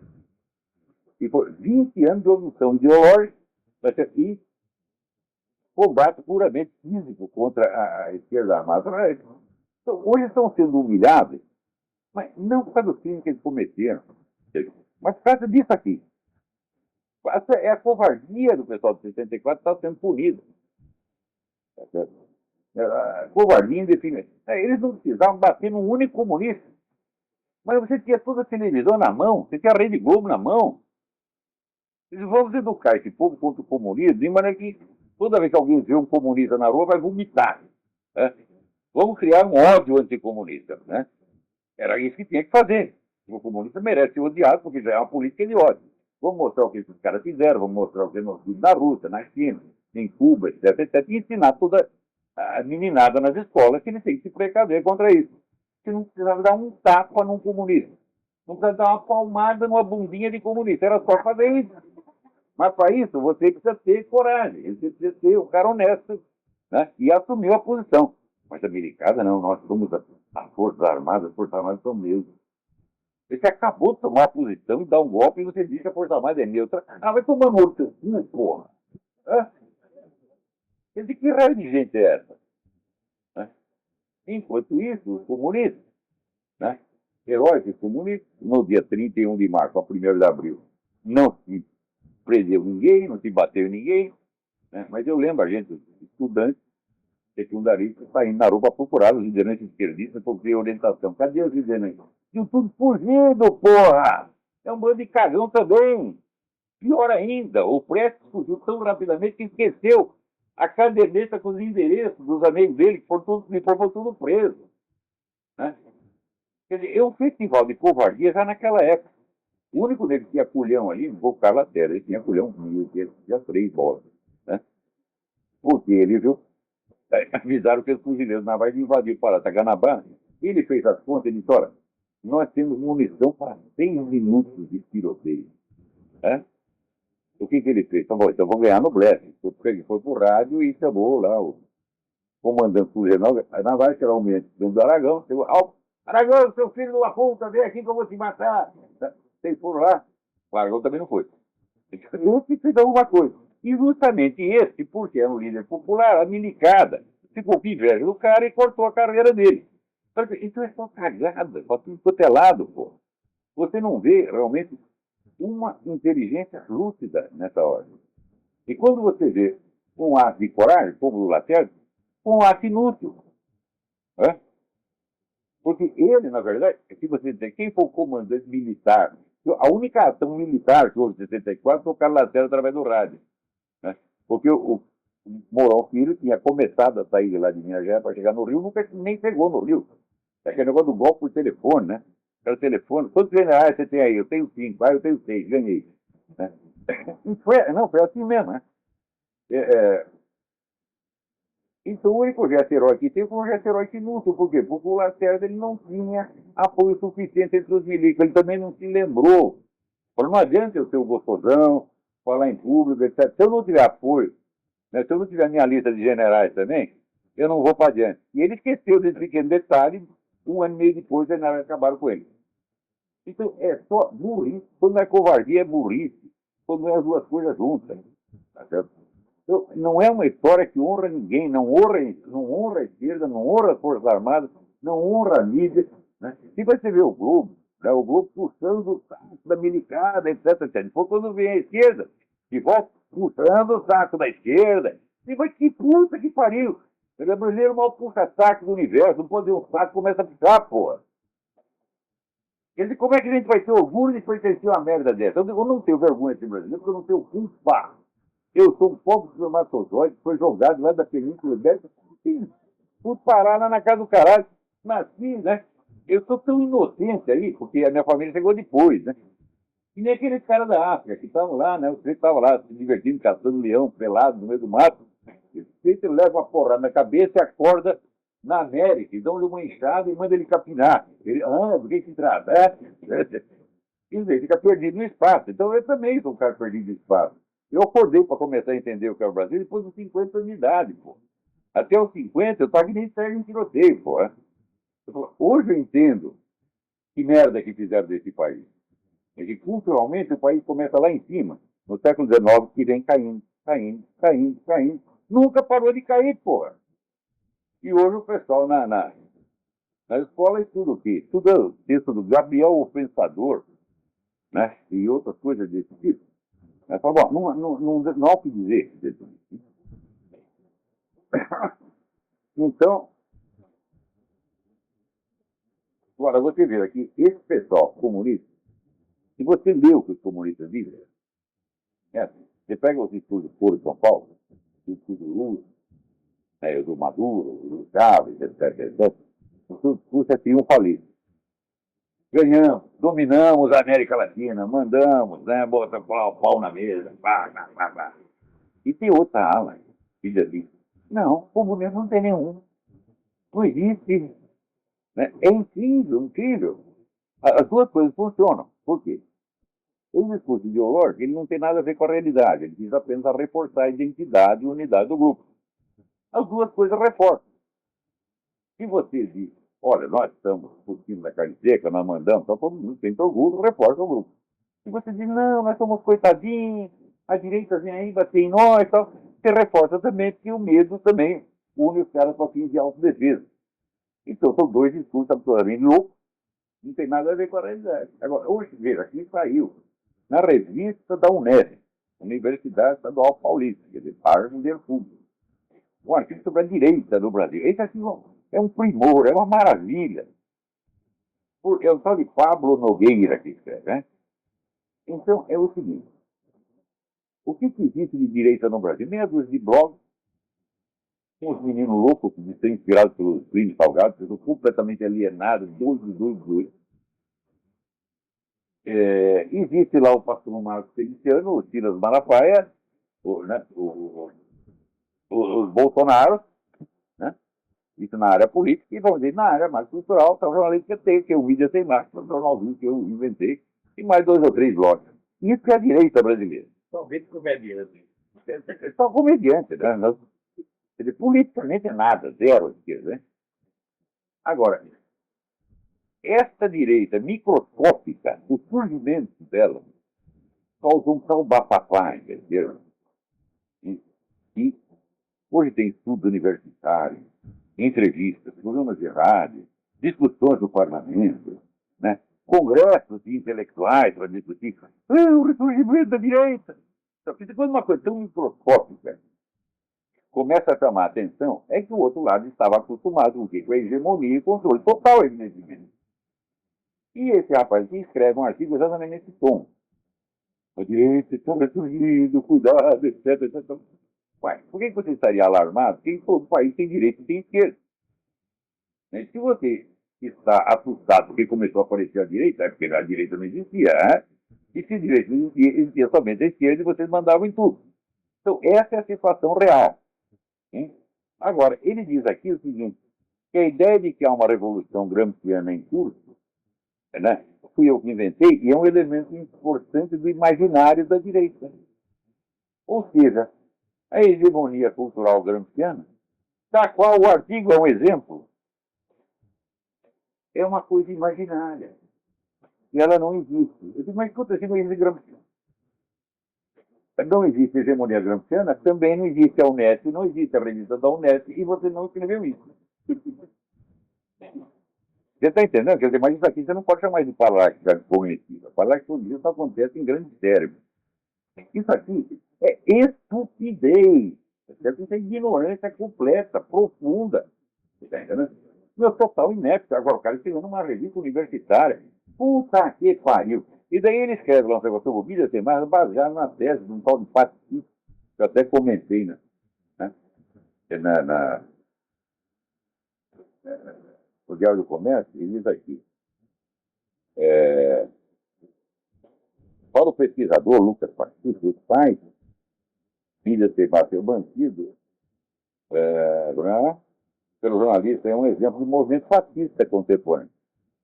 Speaker 1: E foi 20 anos de omissão ideológica, e combate puramente físico contra a esquerda armada. Então, hoje estão sendo humilhados, mas não por causa dos crimes que eles cometeram, mas por causa disso aqui. É a covardia do pessoal de 64 que está sendo punida. A covardia indefinitiva. Eles não precisavam bater num único comunista. Mas você tinha toda a televisão na mão, você tinha a Rede Globo na mão. Eles vamos educar esse povo contra o comunismo, de maneira que toda vez que alguém vê um comunista na rua, vai vomitar. Né? Vamos criar um ódio anticomunista. Né? Era isso que tinha que fazer. O comunista merece ser odiado, porque já é uma política de ódio. Vamos mostrar o que esses caras fizeram, vamos mostrar o que nós fizemos na Rússia, na China, em Cuba, etc, etc. E ensinar toda a meninada nas escolas que eles têm que se precaver contra isso. Você não precisava dar um tapa num comunista. Não precisava dar uma palmada numa bundinha de comunista. Era só fazer isso. Mas para isso você precisa ter coragem. Você precisa ser um cara honesto, né? E assumir a posição. Mas a americana não, nós somos as Forças Armadas, as Forças Armadas são neutras. Você acabou de tomar a posição e dar um golpe e você diz que a Força Armada é neutra. Ah, vai tomar no outro cu, porra. Quer dizer, que raio de gente é essa? Né? Enquanto isso, os comunistas, né? Heróis comunistas, no dia 31 de março a 1º de abril, não se prendeu ninguém, não se bateu em ninguém. Né? Mas eu lembro a gente, estudantes, secundaristas, saindo na rua para procurar os lideranças esquerdistas para ter orientação. Cadê os lideranças? Tinham tudo fugido, porra! É um bando de cagão também. Pior ainda, o Prestes fugiu tão rapidamente que esqueceu a caderneta com os endereços dos amigos dele, que foram tudo presos. Né? Quer dizer, é um festival de covardia já naquela época. O único dele que tinha culhão ali, não vou ficar lá terra, ele tinha culhão, ele tinha 3 bolas. Né? Porque ele, viu, avisaram que os fuzileiros navais invadiram para Taganabá. Ele fez as contas e disse, olha, nós temos munição para 6 minutos de tiroteio. Né? O que ele fez? Então, então vou ganhar no blefe. Ele foi pro rádio e chamou lá o comandante do general naval, que era o almirante do Aragão. Chegou, Aragão, seu filho de uma puta, vem aqui que eu vou te matar. Eles foram lá. O Aragão também não foi. Ele fez alguma coisa. E justamente esse, porque era um líder popular, a milicada, ficou com inveja do cara e cortou a carreira dele. Então é só cagada, só tudo cotelado, pô. Você não vê realmente uma inteligência lúcida nessa hora. E quando você vê um ato de coragem, como o Lacerda, um ato inútil. Né? Porque ele, na verdade, se você dizer quem foi o comandante militar, a única ação militar que houve em 64 foi o Carlos Lacerda através do rádio. Né? Porque o Mourão Filho tinha começado a sair lá de Minas Gerais para chegar no Rio, nunca nem chegou no Rio. É aquele negócio do golpe por telefone, né? Era telefone. Quantos generais você tem aí? Eu tenho 5. Ah, eu tenho 6. Ganhei. Né? Foi assim mesmo, né? Então o único gesto heróico que teve foi um gesto heróico inútil. Por quê? Porque o Lacerda ele não tinha apoio suficiente entre os milicos. Ele também não se lembrou. Falou, não adianta eu ser o gostosão, falar em público, etc. Se eu não tiver apoio, né, se eu não tiver minha lista de generais também, eu não vou para adiante. E ele esqueceu desse pequeno detalhe, 1 ano e meio depois, os generais acabaram com ele. Então, é só burrice. Quando não é covardia, é burrice. Quando não é as duas coisas juntas. Tá certo? Então, não é uma história que honra ninguém, não honra a esquerda, não honra as Forças Armadas, não honra a mídia. Né? Se você vê o Globo, né, o Globo puxando o saco da milicada, etc, etc. Depois, quando vem a esquerda, que volta puxando o saco da esquerda, e vai que puta que pariu. O brasileiro mal puxa saco do universo, não pode ver um saco começa a puxar, porra. Quer dizer, como é que a gente vai ter orgulho de pertencer a uma merda dessa? Eu não tenho vergonha de ser brasileiro, porque eu não tenho culpa. Eu sou um pobre espermatozoide que foi jogado lá da Península Ibérica e fui parar lá na casa do caralho. Nasci, né? Eu sou tão inocente aí, porque a minha família chegou depois, né? E nem aqueles caras da África que estavam lá, né? Os três estavam lá se divertindo, caçando leão pelado no meio do mato. Ele leva uma porrada na cabeça e acorda na América, e dão-lhe uma enxada e manda ele capinar. Ele, por que se trata? Quer dizer, fica perdido no espaço. Então eu também sou um cara perdido no espaço. Eu acordei para começar a entender o que é o Brasil depois dos 50 anos de idade, pô. Até os 50 eu estava que nem Sérgio em tiroteio, pô. Hoje eu entendo que merda que fizeram desse país. É que culturalmente o país começa lá em cima. No século XIX, que vem caindo, caindo, caindo, caindo. Nunca parou de cair, porra. E hoje o pessoal na escola estuda o quê? Estuda o texto do Gabriel o Pensador, né? E outras coisas desse tipo. Mas fala, bom, não há o que dizer. Então, agora você vê aqui, esse pessoal comunista, se você lê o que os comunistas dizem, você pega os estudos do Foro de São Paulo, o estudo do Lula, né, do Maduro, do Chávez, etc, etc, tudo isso é triunfalismo. Ganhamos, dominamos a América Latina, mandamos, né, bota o pau na mesa, pá, pá, pá, pá. E tem outra ala que diz assim, não, o comunismo não tem nenhum. Não existe. Né? É incrível, incrível. As duas coisas funcionam. Por quê? O discurso ideológico ele não tem nada a ver com a realidade. Ele diz apenas a reforçar a identidade e unidade do grupo. As duas coisas reforçam. Se você diz, olha, nós estamos por cima da carne seca, nós mandamos, então todo mundo tem orgulho, reforça o grupo. Se você diz, não, nós somos coitadinhos, a direita vem aí bater em nós, tal, você reforça também, porque o medo também une os caras para fins de autodefesa. Então são dois discursos absolutamente loucos, não tem nada a ver com a realidade. Agora, hoje, veja, aqui saiu na revista da Unesp, Universidade Estadual Paulista, quer dizer, para o dinheiro público. Um artigo sobre a direita do Brasil. Esse artigo é um primor, é uma maravilha. É o tal de Pablo Nogueira que escreve, né? Então, é o seguinte. O que existe de direita no Brasil? Meia dúzia de blogs, com os meninos loucos que estão inspirados pelos crimes salgados, que estão completamente alienados, doidos. Existe lá o pastor Marcos Feliciano, o Silas Malafaia, os Bolsonaros, né? Isso na área política, e vamos dizer, na área mais cultural, está o jornalista que é o Mídia Sem Máscara, o jornalzinho que eu inventei, e mais 2 ou 3 blogs. Isso que é a direita brasileira.
Speaker 2: Talvez comediante.
Speaker 1: São comediantes, né? Politicamente é nada, zero esquerda, né? Agora, esta direita microscópica, o surgimento dela, causou um tal bafafá, entendeu? E hoje tem estudo universitário, entrevistas, programas de rádio, discussões do parlamento, né? congressos de intelectuais para discutir o ressurgimento da direita. Só que depois uma coisa tão microscópica começa a chamar a atenção, é que o outro lado estava acostumado com a hegemonia e controle total, evidentemente. E esse rapaz aqui escreve um artigo exatamente nesse tom. A direita está ressurgindo, cuidado, etc, etc. Ué, por que você estaria alarmado? Porque em todo país tem direita e tem esquerda. Se você está assustado porque começou a aparecer a direita, é porque a direita não existia. Né? E se a direita não existia, existia somente a esquerda e vocês mandavam em tudo. Então, essa é a situação real. Hein? Agora, ele diz aqui o seguinte, que a ideia de que há uma revolução gramsciana em curso, né, fui eu que inventei, e é um elemento importante do imaginário da direita. Ou seja, a hegemonia cultural gramsciana, da qual o artigo é um exemplo, é uma coisa imaginária. E ela não existe. Eu digo, mas escuta, assim não existe Gramsciana. Não existe hegemonia gramsciana, também não existe a Unesp, não existe a revista da Unesp, e você não escreveu isso. Você está entendendo? Quer dizer, mas isso aqui você não pode chamar de paláxia cognitiva. Paláxia cognitiva acontece em grandes cérebros. Isso aqui é estupidez. Isso é ignorância completa, profunda. Você está entendendo? Meu total inepto. Agora o cara escreveu numa revista universitária. Puta que pariu. E daí ele escreve lá um negócio sobre vida tem mais baseado na tese de um tal de Patrick, que eu até comentei, né? O Diário do Comércio, ele diz aqui. Para o pesquisador Lucas Patrick, os pais, filha de Sebastião Bandido, pelo jornalista, é um exemplo de movimento fascista contemporâneo.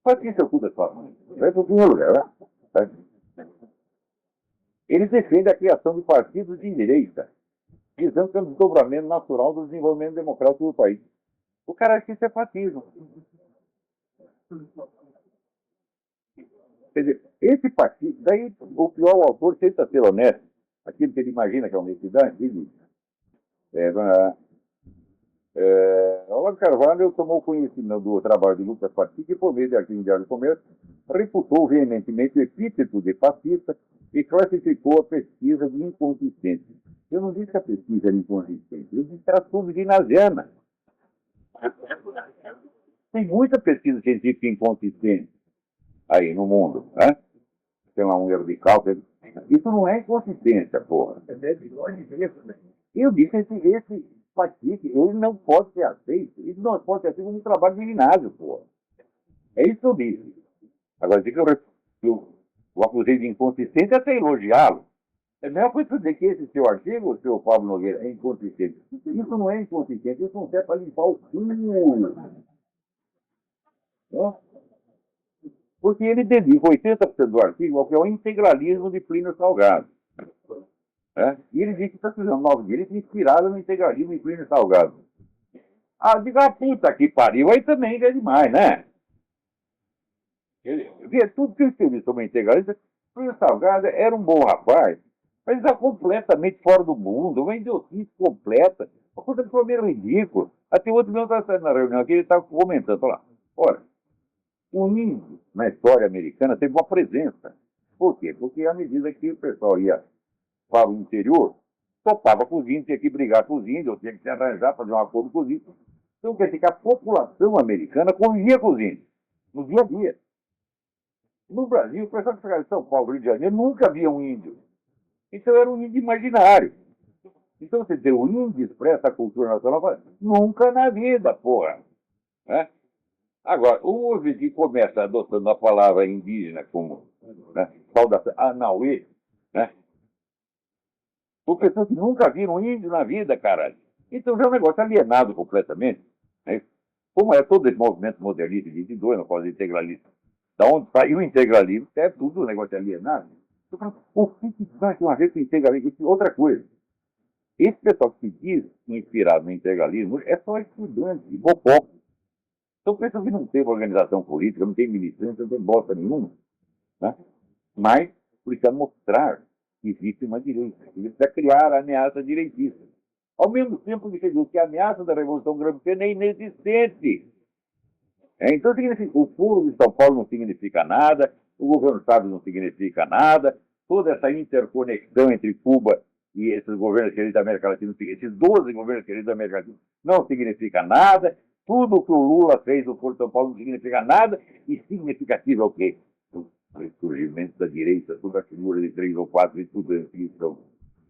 Speaker 1: Fascista oculta sua mãe. Vai para o primeiro lugar, né? Ele defende a criação de partidos de direita, visando que é um desdobramento natural do desenvolvimento democrático do país. O cara acha que isso é fascismo. Quer dizer, esse partido, daí o pior o autor tenta ser honesto, aquilo que ele imagina que é honestidade, ele diz. Olavo Carvalho tomou conhecimento do trabalho de Lucas Patrick e, por meio de artigo em Diário do Comércio, refutou veementemente o epíteto de fascista e classificou a pesquisa de inconsistente. Eu não disse que a pesquisa era inconsistente, eu disse que era subginasiana. Tem muita pesquisa científica inconsistente aí no mundo, né? Tem lá um erro de cálculo. Isso não é inconsistência, porra. Eu disse, esse Patrick, ele não pode ser aceito. Isso não pode ser aceito como um trabalho de ginásio, porra. É isso que eu disse. Agora, dizer que eu o acusei de inconsistente até elogiá-lo. É a mesma coisa que dizer que esse seu artigo, o seu Pablo Nogueira, é inconsistente. Isso não é inconsistente, isso não serve para limpar o cu. Porque ele dedica 80% do artigo ao que é o integralismo de Plínio Salgado. E ele diz que está fazendo nova direita inspirada no integralismo de Plínio Salgado. Diga a puta que pariu, aí também é demais, né? Tudo que eu escrevi sobre integralismo, Plínio Salgado era um bom rapaz, mas está completamente fora do mundo, uma idiotice completa, uma coisa que foi meio ridícula. Até o outro meu está na reunião aqui, ele estava comentando, lá. Olha, o índio, na história americana, teve uma presença. Por quê? Porque à medida que o pessoal ia para o interior, topava com os índios, tinha que brigar com os índios, tinha que se arranjar, fazer um acordo com os índios. Então, quer dizer que a população americana convivia com os índios, no dia a dia. No Brasil, o pessoal que ficava em São Paulo, Rio de Janeiro, nunca via um índio. Então, era um índio imaginário. Então, você tem o índio expressa a cultura nacional, nunca na vida, porra. Né? Agora, hoje que começa adotando a palavra indígena como saudação, Anauê, né? Por pessoas que nunca viram índio na vida, caralho. Então já é um negócio alienado completamente. Né? Como é todo esse movimento modernista de 22, não pode integralista. Da onde saiu o integralismo, é tudo um negócio alienado. Eu falo, o que vai ter uma vez com integralismo? Outra coisa. Esse pessoal que se diz inspirado no integralismo é só estudante, bocó. Então, pessoas que não teve organização política, não tem militância, não tem bosta nenhuma. Né? Mas precisa mostrar que existe uma direita. Ele precisa criar a ameaça direitista. Ao mesmo tempo que você diz que a ameaça da Revolução Gramsciana é inexistente. Então, o Foro de São Paulo não significa nada, o governo Chávez não significa nada, toda essa interconexão entre Cuba e esses governos queridos da América Latina, esses 12 governos queridos da América Latina, não significa nada, tudo que o Lula fez no Foro de São Paulo não significa nada, e significativo é o quê? O ressurgimento da direita, toda a figura de 3 ou 4 estudantes que estão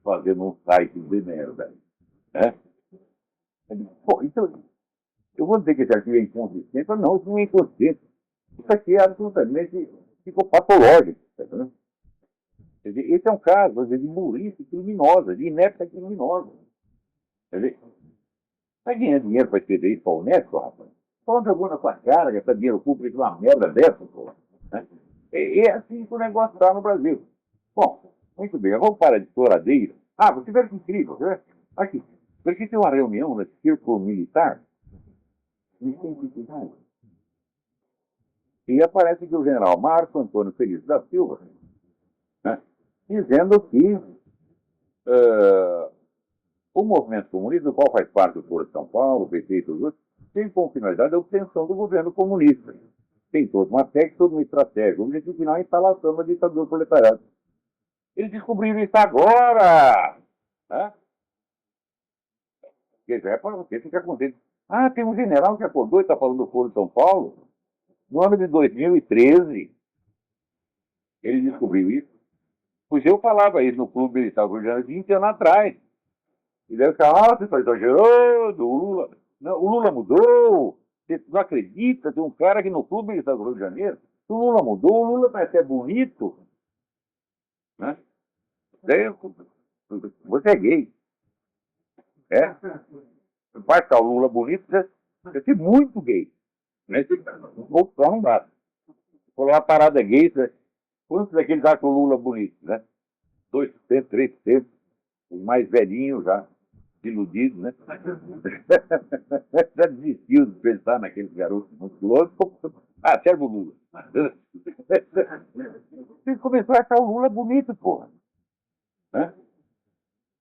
Speaker 1: fazendo um site de merda. Né? Bom, então, eu vou dizer que esse artigo é inconsistente, mas não, isso não é inconsistente. Isso aqui é absolutamente psicopatológico. Tá? Quer dizer, esse é um caso, às vezes, de burrice criminosa, de inépcia criminosa. Quer dizer, vai ganhar dinheiro para escrever isso para o Unesco, rapaz? Só jogou na sua cara, gastar dinheiro público uma merda dessa, pô. Né? É assim que o negócio está no Brasil. Bom, muito bem, vamos para de choradeira. Ah, você vê que incrível, né? Aqui, porque tem uma reunião no círculo militar, e aparece que o general Marco Antônio Felício da Silva, né, dizendo que o movimento comunista, do qual faz parte do Foro de São Paulo, o PT e tudo isso, tem como finalidade a obtenção do governo comunista. Tem toda uma técnica, toda uma estratégia. O objetivo final é a instalação da ditadura proletariada. Eles descobriram isso agora! Né? Quer dizer, é para você ficar contente. Ah, tem um general que acordou e está falando do Foro de São Paulo. No ano de 2013, ele descobriu isso. Pois eu falava isso no Clube Militar do Rio de Janeiro 20 anos atrás. E deve ficar, você está exagerando, o Lula. Não, o Lula mudou. Você não acredita? Tem um cara aqui no Clube Militar do Rio de Janeiro. O Lula mudou, o Lula parece ser bonito. Né? Daí, você é gay. É? Vai ficar o Lula bonito, você é muito gay. Né? Só não dá. Por lá a parada é gay, quantos daqueles acham o Lula bonito? Né? 2%, 3%, os mais velhinhos já, iludidos, né? Já desistiu de pensar naqueles garotos musculosos. Ah, serve o Lula. Eles começaram a achar o Lula bonito, porra. Né?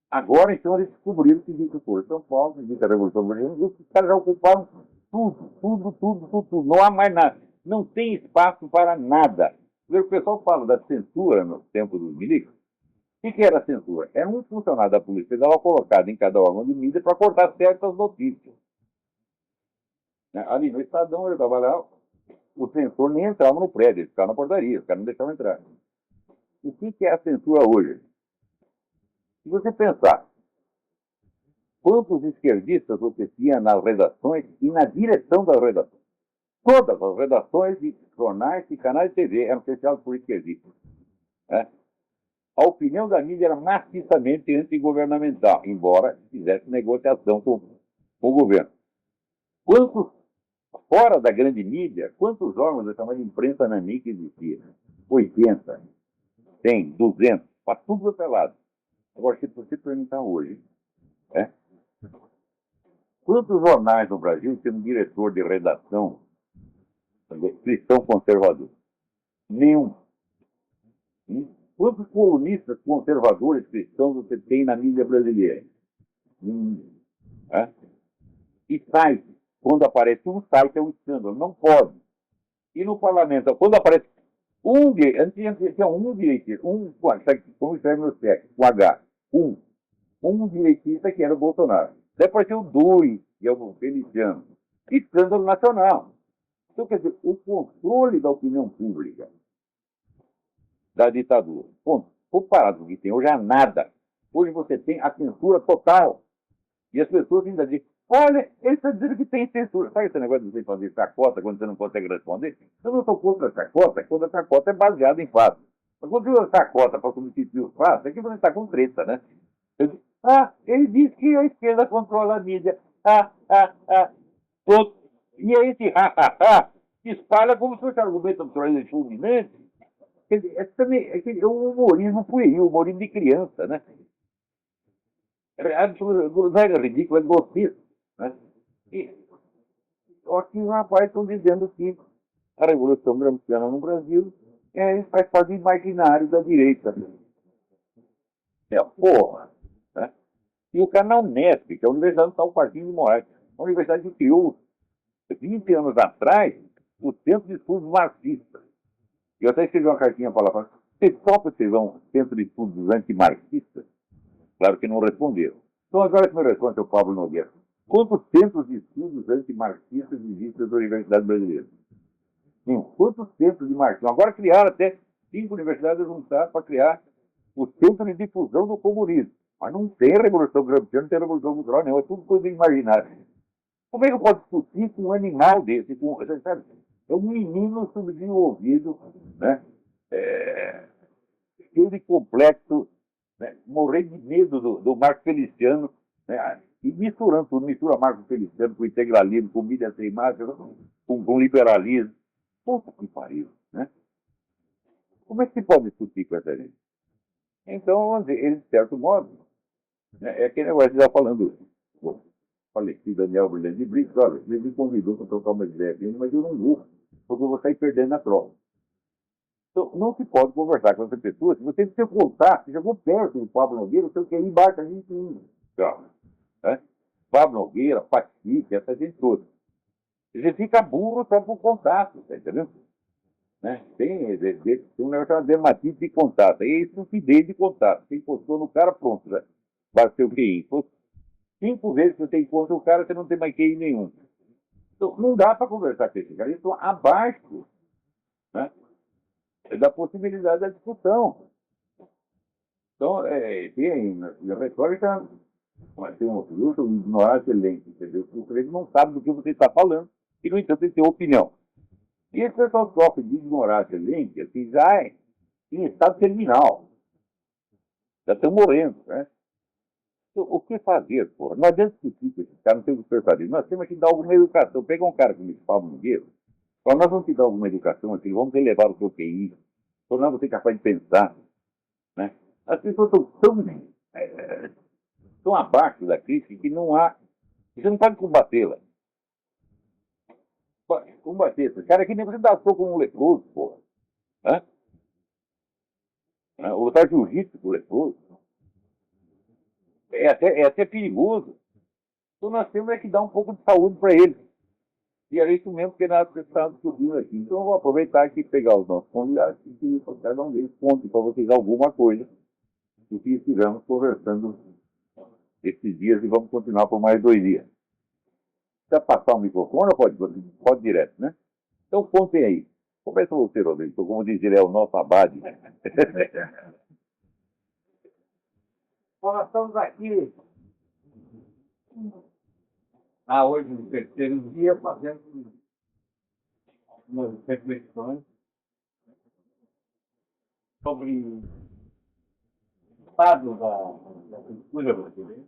Speaker 1: Agora, então, eles descobriram que existe o Foro de São Paulo, existe a Revolução Brasileira, e os caras já ocuparam tudo. Não há mais nada. Não tem espaço para nada. O pessoal fala da censura no tempo dos milicos. O que era a censura? Era um funcionário da polícia que estava colocado em cada órgão de mídia para cortar certas notícias. Ali no Estadão, ele estava lá, o censor nem entrava no prédio, ele ficava na portaria, os caras não deixavam entrar. O que é a censura hoje? Se você pensar, quantos esquerdistas você tinha nas redações e na direção das redações? Todas as redações de jornais e canais de TV eram fechadas por esquerdistas. Né? A opinião da mídia era maciçamente antigovernamental, embora fizesse negociação com o governo. Quantos, fora da grande mídia, quantos órgãos da chamada imprensa nanique existia? 80, 100, 200, para tudo pelado. Agora, se você perguntar hoje, quantos jornais no Brasil tem um diretor de redação cristão conservador? Nenhum. Quantos colunistas conservadores cristãos você tem na mídia brasileira? E site, quando aparece um site é um escândalo, não pode. E no parlamento, quando aparece antes tinha um direitista, como escreve no sexo, com H, um direitista que era o Bolsonaro. Daí apareceu dois, que é o Feliciano. Escândalo nacional. Então, quer dizer, o controle da opinião pública da ditadura. Comparado com o que tem hoje, é nada. Hoje você tem a censura total. E as pessoas ainda dizem, olha, ele está dizendo que tem censura. Sabe esse negócio de você fazer chacota quando você não consegue responder? Eu não estou contra a chacota, quando a chacota é baseada em fatos. Mas quando você usa chacota para substituir os fatos, é que você está com treta, né? Ele diz que a esquerda controla a mídia. Pronto. E aí esse se espalha como se fosse argumento fulminante. Quer dizer, é um humorismo pueril, humorismo de criança, né? Não é ridículo, é grotesco. Né? E aqui os rapazes estão dizendo que a Revolução Gramsciana no Brasil faz parte do imaginário da direita. Porra! Né? E o canal Unesp, que é a Universidade do São Martinho de Moraes, a universidade que criou 20 anos atrás o Centro de Estudos Marxistas. Eu até escrevi uma cartinha para lá, vocês topam vocês vão Centro de Estudos Antimarxistas? Claro que não responderam. Então agora que me responde é o Pablo Nogueira. Quantos centros de estudos antimarxistas existem na Universidade Brasileira? Quantos centros de marxismo? Agora criaram até 5 universidades juntadas para criar o Centro de Difusão do Comunismo. Mas não tem Revolução Gramsciana, não tem Revolução Cultural, não. É tudo coisa imaginária. Como é que eu posso discutir com um animal desse? Sabe? É um menino subdesenvolvido, né? Cheio de complexo, né? Morrer de medo do Marco Feliciano, né? E misturando tudo, mistura Marco Feliciano com integralismo, com mídia sem máscara, com liberalismo. Puta que pariu, né? Como é que se pode discutir com essa gente? Então, ele, de certo modo, né, é aquele negócio que está falando. O falecido Daniel Brilhante de Brito, olha, ele me convidou para trocar uma ideia aqui, mas eu não vou, porque eu vou sair perdendo na prova. Então, não se pode conversar com essa pessoa se você tem que ter contato, você chegou perto do Pablo Nogueira, você quer ir embaixo, a gente não. Né? Pablo Nogueira, Patrick, essa gente toda. Você fica burro só por contato, tá entendendo? Né? Tem um negócio chamado dermatite de contato. Aí é estupidez de contato. Você encostou no cara, pronto, né? Vai ser o QI. 5 vezes que você encontra o cara, você não tem mais QI nenhum. Então, não dá para conversar com esse cara. Eles estão abaixo, né, da possibilidade da discussão. Então, tem na retórica, tem um ignorância lenta, entendeu? O sujeito não sabe do que você está falando e, no entanto, ele tem opinião. E esse pessoal sofre de ignorância lenta, que já é em estado terminal. Já estão morrendo, né? Então, o que fazer, porra? Não adianta discutir com esses caras, não tem o que persuadir. Nós temos que dar alguma educação. Pega um cara como esse Pablo Nogueira, fala, nós vamos te dar alguma educação aqui, vamos elevar o seu QI, tornar você capaz de pensar, né? As pessoas estão tão abaixo da crise que não há. Você não pode combatê-la. Combater esse cara aqui nem você dá soco com um leproso, porra. Né? Ou lutar jiu-jitsu com o leproso. É até perigoso. Então nós temos que dar um pouco de saúde para eles. E era isso mesmo que nós estamos discutindo aqui. Então eu vou aproveitar aqui e pegar os nossos convidados e cada um deles conte para vocês alguma coisa do que estivemos conversando esses dias e vamos continuar por mais 2 dias. Precisa passar o microfone ou pode direto, né? Então contem aí. Começa você, Rodrigo, como diz ele, é o nosso abade.
Speaker 2: Nós estamos aqui hoje no 3º dia fazendo umas reflexões sobre o estado da cultura brasileira.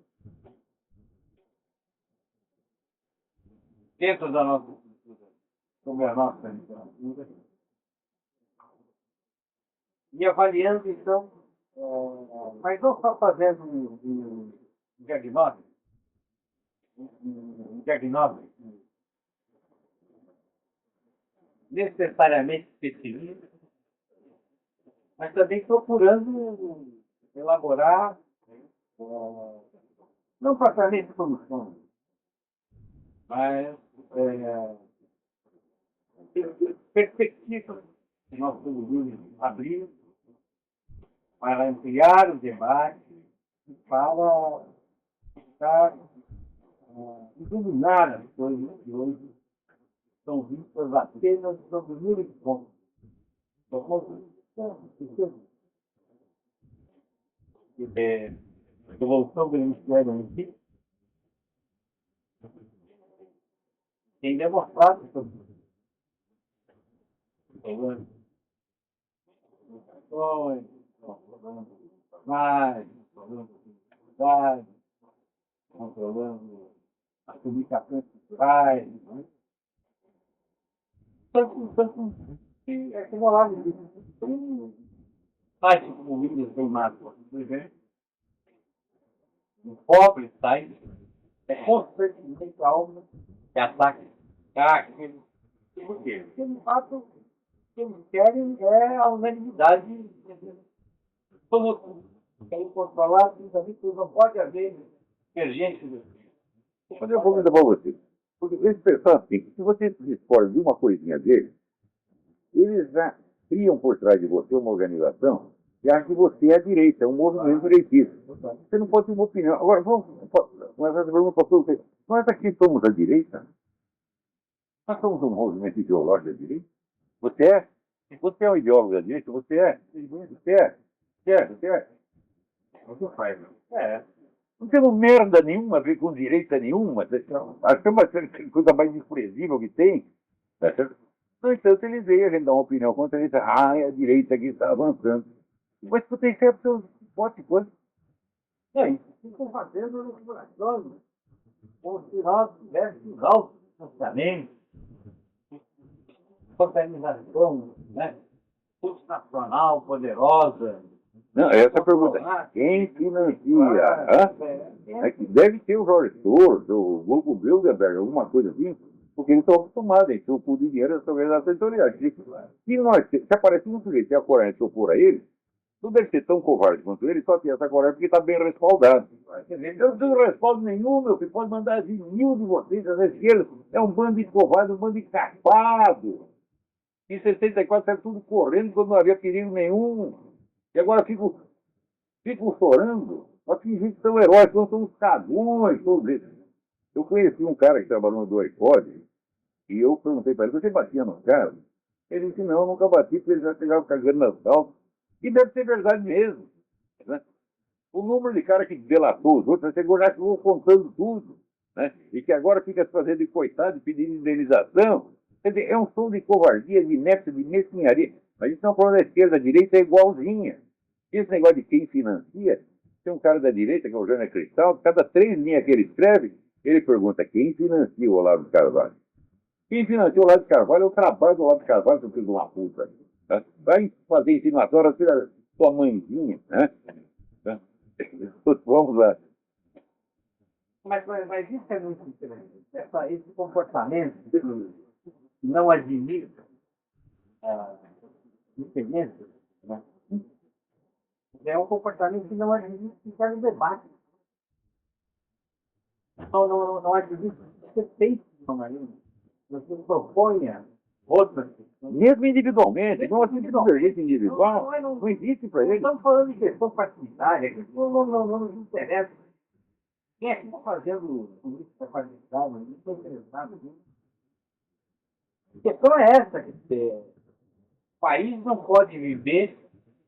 Speaker 2: Dentro da nossa cultura, sobre a nossa literatura. E avaliando, então, mas não só fazendo um diagnóstico, necessariamente específico, mas também procurando elaborar, não propriamente soluções, mas perspectivas que nós podemos abrir para ampliar o debate, para tentar iluminar as coisas que hoje são vistas apenas sob o único ponto. Evolução do Ministério em si tem demonstrado sobre controlando as publicações culturais, é acumulado isso. Sites como Williams bem macro, por exemplo, um pobre site é constantemente alvo de ataques hackers. Por quê? Porque, de fato, o que eles querem é a unanimidade. Como querem controlar, não pode haver emergência.
Speaker 1: Vou fazer uma pergunta para você. Porque eles pensam assim, se você se dispõe de uma coisinha deles, eles já criam por trás de você uma organização e acham que você é a direita, é um movimento direitista. Você não pode ter uma opinião. Agora, vamos fazer essa pergunta para todos. Nós aqui somos a direita? Nós somos um movimento ideológico da direita? Você é? Você é um ideólogo da direita? Você é? Você é? Você é? Você é?
Speaker 2: Você faz, não?
Speaker 1: Não temos merda nenhuma a ver com direita nenhuma. Acho que é uma coisa mais desprezível que tem. No entanto, eles veem a gente dar uma opinião contra a direita. Ah, é a direita que está avançando. Mas tu tem sempre seus pote coisa.
Speaker 2: É isso que estão fazendo no Brasil. Como se nós tivéssemos altos financiamentos, organização, né? Multinacional, poderosa.
Speaker 1: Não, essa é a pergunta. Quem financia? É que deve ter o Jorge Soros, o Hugo Bilderberg, alguma coisa assim, porque eles estão acostumados, eles têm o poder de dinheiro dessa organização editorial. Se aparecer um sujeito e a coragem de se opor a ele, não deve ser tão covarde quanto ele, só tem essa coragem porque está bem respaldado. Eu não tenho respaldo nenhum, meu filho, pode mandar de mil de vocês, a esquerda é um bando de covarde, um bando de capado. Em 64 saiu tudo correndo quando não havia perigo nenhum. E agora ficam chorando. Nós fingimos que são heróis, nós somos cagões, todos eles. Eu conheci um cara que trabalhou no iPod, e eu perguntei para ele, você batia no cara? Ele disse, não, eu nunca bati, porque ele já chegava cagando nas calças. E deve ser verdade mesmo. Né? O número de cara que delatou os outros, chegou já chegou contando tudo. Né? E que agora fica se fazendo de coitado, pedindo indenização. Quer dizer, é um som de covardia, de inépcia, de mesquinharia. Mas isso não falando da esquerda, a direita é igualzinha. Esse negócio de quem financia, tem um cara da direita, que é o Jânio Cristal, cada 3 linhas que ele escreve, ele pergunta quem financia o Olavo de Carvalho. Quem financia o Olavo de Carvalho é o trabalho do Olavo de Carvalho, seu filho de uma puta. Tá? Vai fazer insinuatória, tira sua mãezinha. Né? Tá? Vamos lá.
Speaker 2: Mas isso é muito interessante. Esse comportamento não admite diferenças, né? É um comportamento que não admite ficar no debate. Não admite ser feito de uma maneira. Você proponha outras questões.
Speaker 1: Mesmo individualmente, não assim divergência individual, não existe para ele.
Speaker 2: Estamos falando de questão partidária, que não nos interessa. Quem é que está fazendo política partidária? Não estou interessado nisso. A questão é essa, o país não pode viver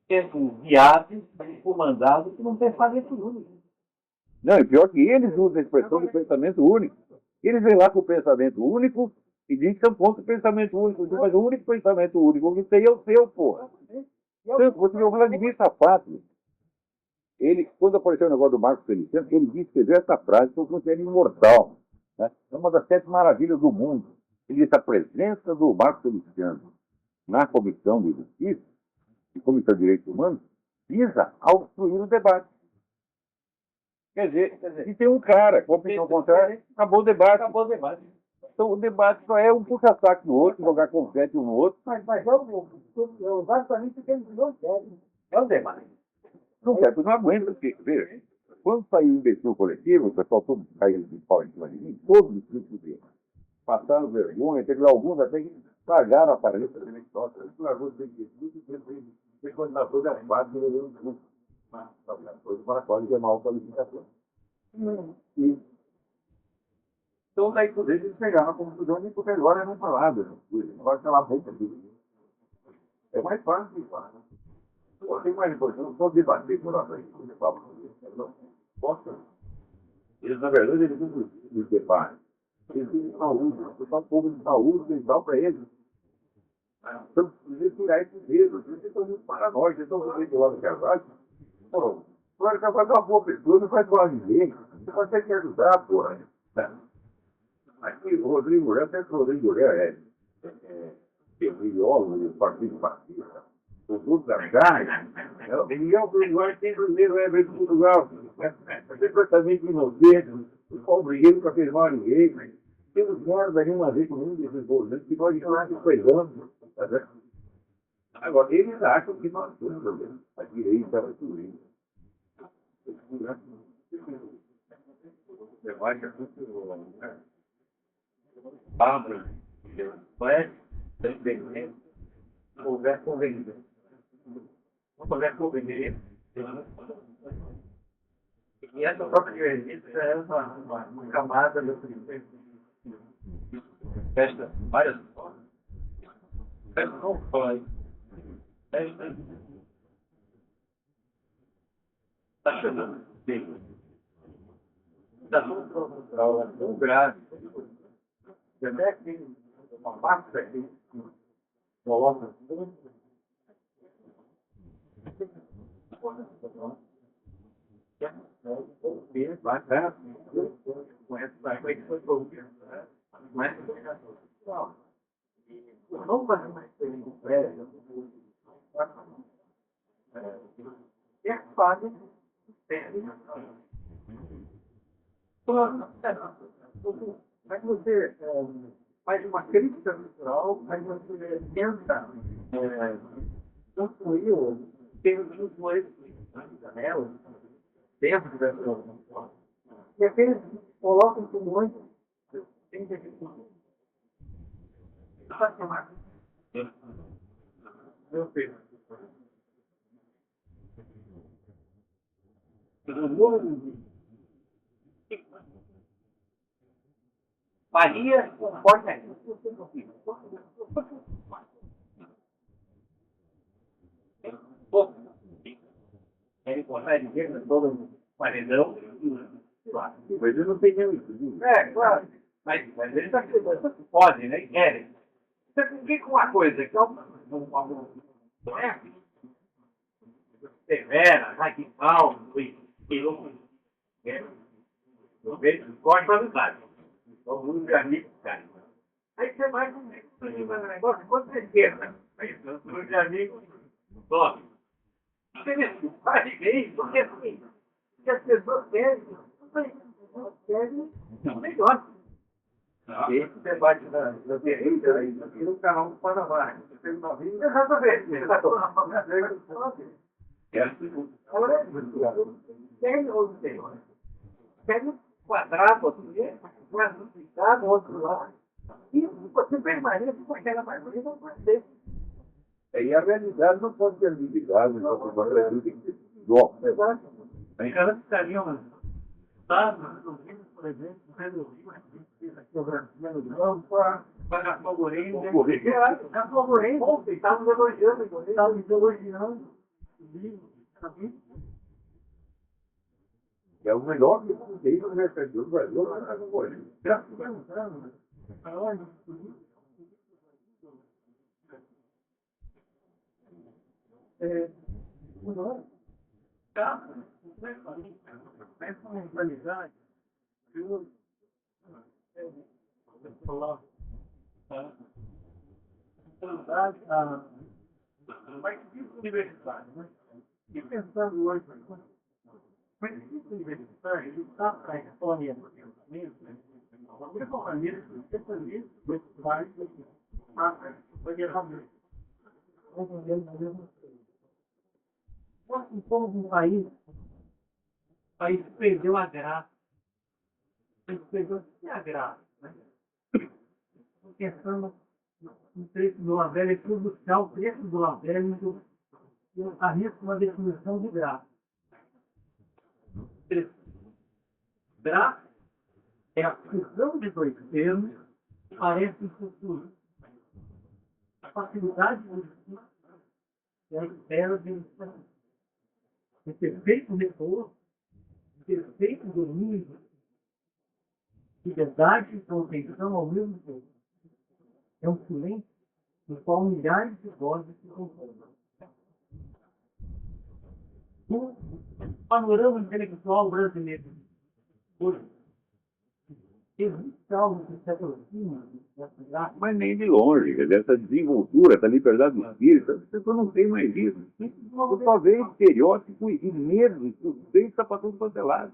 Speaker 2: sendo guiado, comandado por um pensamento único.
Speaker 1: Não, e pior que eles usam a expressão do pensamento único. Eles vêm lá com o pensamento único e dizem que são contra o pensamento único. Mas o único pensamento único que tem é o seu, porra. Você vê o Vladimir Safatli. Ele, quando apareceu o negócio do Marcos Feliciano, ele disse que essa frase foi considerada imortal. Né? É uma das 7 maravilhas do mundo. Ele disse a presença do Marcos Feliciano na Comissão de Justiça e Comissão de Direitos Humanos visa obstruir o debate. Quer dizer, se tem um cara com a opinião contrária, acabou o debate.
Speaker 2: Acabou o debate.
Speaker 1: Então o debate só é um puxa-saco no outro, jogar confete um no outro.
Speaker 2: Mas é exatamente o que eles não querem. É o debate.
Speaker 1: Não quer, não aguenta. Porque, veja, quando saiu o imbecil coletivo, o pessoal todo caiu de pau em cima de mim, todos os tipos de passaram vergonha, teve alguns até que pagaram a aparência da eleitoral. Isso largou de ter continuado toda a parte para a qual é mal qualificação. Então, daí, por eles pegaram a conclusão de que agora não falava. Agora está lá boca tudo. É mais fácil de falar. Tem mais importante, não só debater por hora. Eles, na verdade, eles não precisam de debate. Eles têm saúde. O pessoal povo de saúde mental para eles. Então, eles tirar isso mesmo. Eles estão muito paranoicos. Eles estão muito do lado do Carvalho. Pô, o lado do Carvalho é uma boa pessoa, não faz mal a ninguém. Você consegue ajudar, porra. Aqui, o Rodrigo Guerra, até que o Rodrigo Guerra é biólogo do Partido Fascista. O grupo da Gaia, ele é o Uruguai, tem primeiro é mesmo Portugal. Você completamente inocente, o pobre ele para fez mal a ninguém. Temos merda nenhuma vez com nenhum desses governos que nós estamos coisando. Agora, eles acham que nós somos a direita, a direita. Você acha que
Speaker 2: Pablo, Flash, também, houver conveniência. Não houver conveniência. E essa própria divergência é uma camada do festa várias formas. Festa não foi. Festa está chamando dele. Está tão grave. Até que uma parte aqui coloca bacana, conhece foi proibido, mas não vai mais ter um prédio, é fácil, mas você faz uma crítica cultural, mas você tenta construir tem influência nela, dentro da sua. E aqueles colocam como muito. Tem que meu filho. Maria conforta ele consegue ver todo o paredão.
Speaker 1: Mas ele não tem nenhum isso.
Speaker 2: É, claro. Mas ele está pode, né? Querem. Você fica com uma coisa que é severa, radical, eu vejo corte para amizade. Todo mundo de amigo, cara. Aí você vai com um negócio, quando você quer, aí todo mundo de amigo, top. Você faz bem, porque assim, que as pessoas querem, não melhor. Esse debate da direita, aí no canal do Panamá. Você não viu? Exatamente. Tem ou não tem? Pega um quadrado aqui, quadrado, outro lá. E você permanece com aquela maioria, não vai ter.
Speaker 1: E a realidade não pode ser limitada, então você pode ter que
Speaker 2: exato. Aí elas estariam, por exemplo, resolvido para a concorrência. A concorrência, estávamos elogiando.
Speaker 1: É o melhor que tem no mercado do Brasil, mas não pode.
Speaker 2: Essa mentalidade que eu falar mas isso universitário, né? E pensando hoje, mas isso universitário, ele está para a história mesmo, o economista, especialista, vai nós somos um país que perdeu a graça. A gente perdeu a graça, né? Pensando no preço do labelo, é tudo buscar o preço do labelo e eu arrisco uma definição de graça. Graça é a fusão de dois termos que parecem futuro. A facilidade de justiça é a espera de o perfeito repouso, o perfeito domínio, liberdade e contenção ao mesmo tempo. É um silêncio no qual milhares de vozes se confundem. O panorama intelectual brasileiro hoje existe algo que se aproxima dessa graça?
Speaker 1: Mas nem de longe, dessa desenvoltura, essa liberdade do espírito, as pessoas não têm mais isso. Você só vê estereótipo e medo, suspeita para tudo quanto é lado.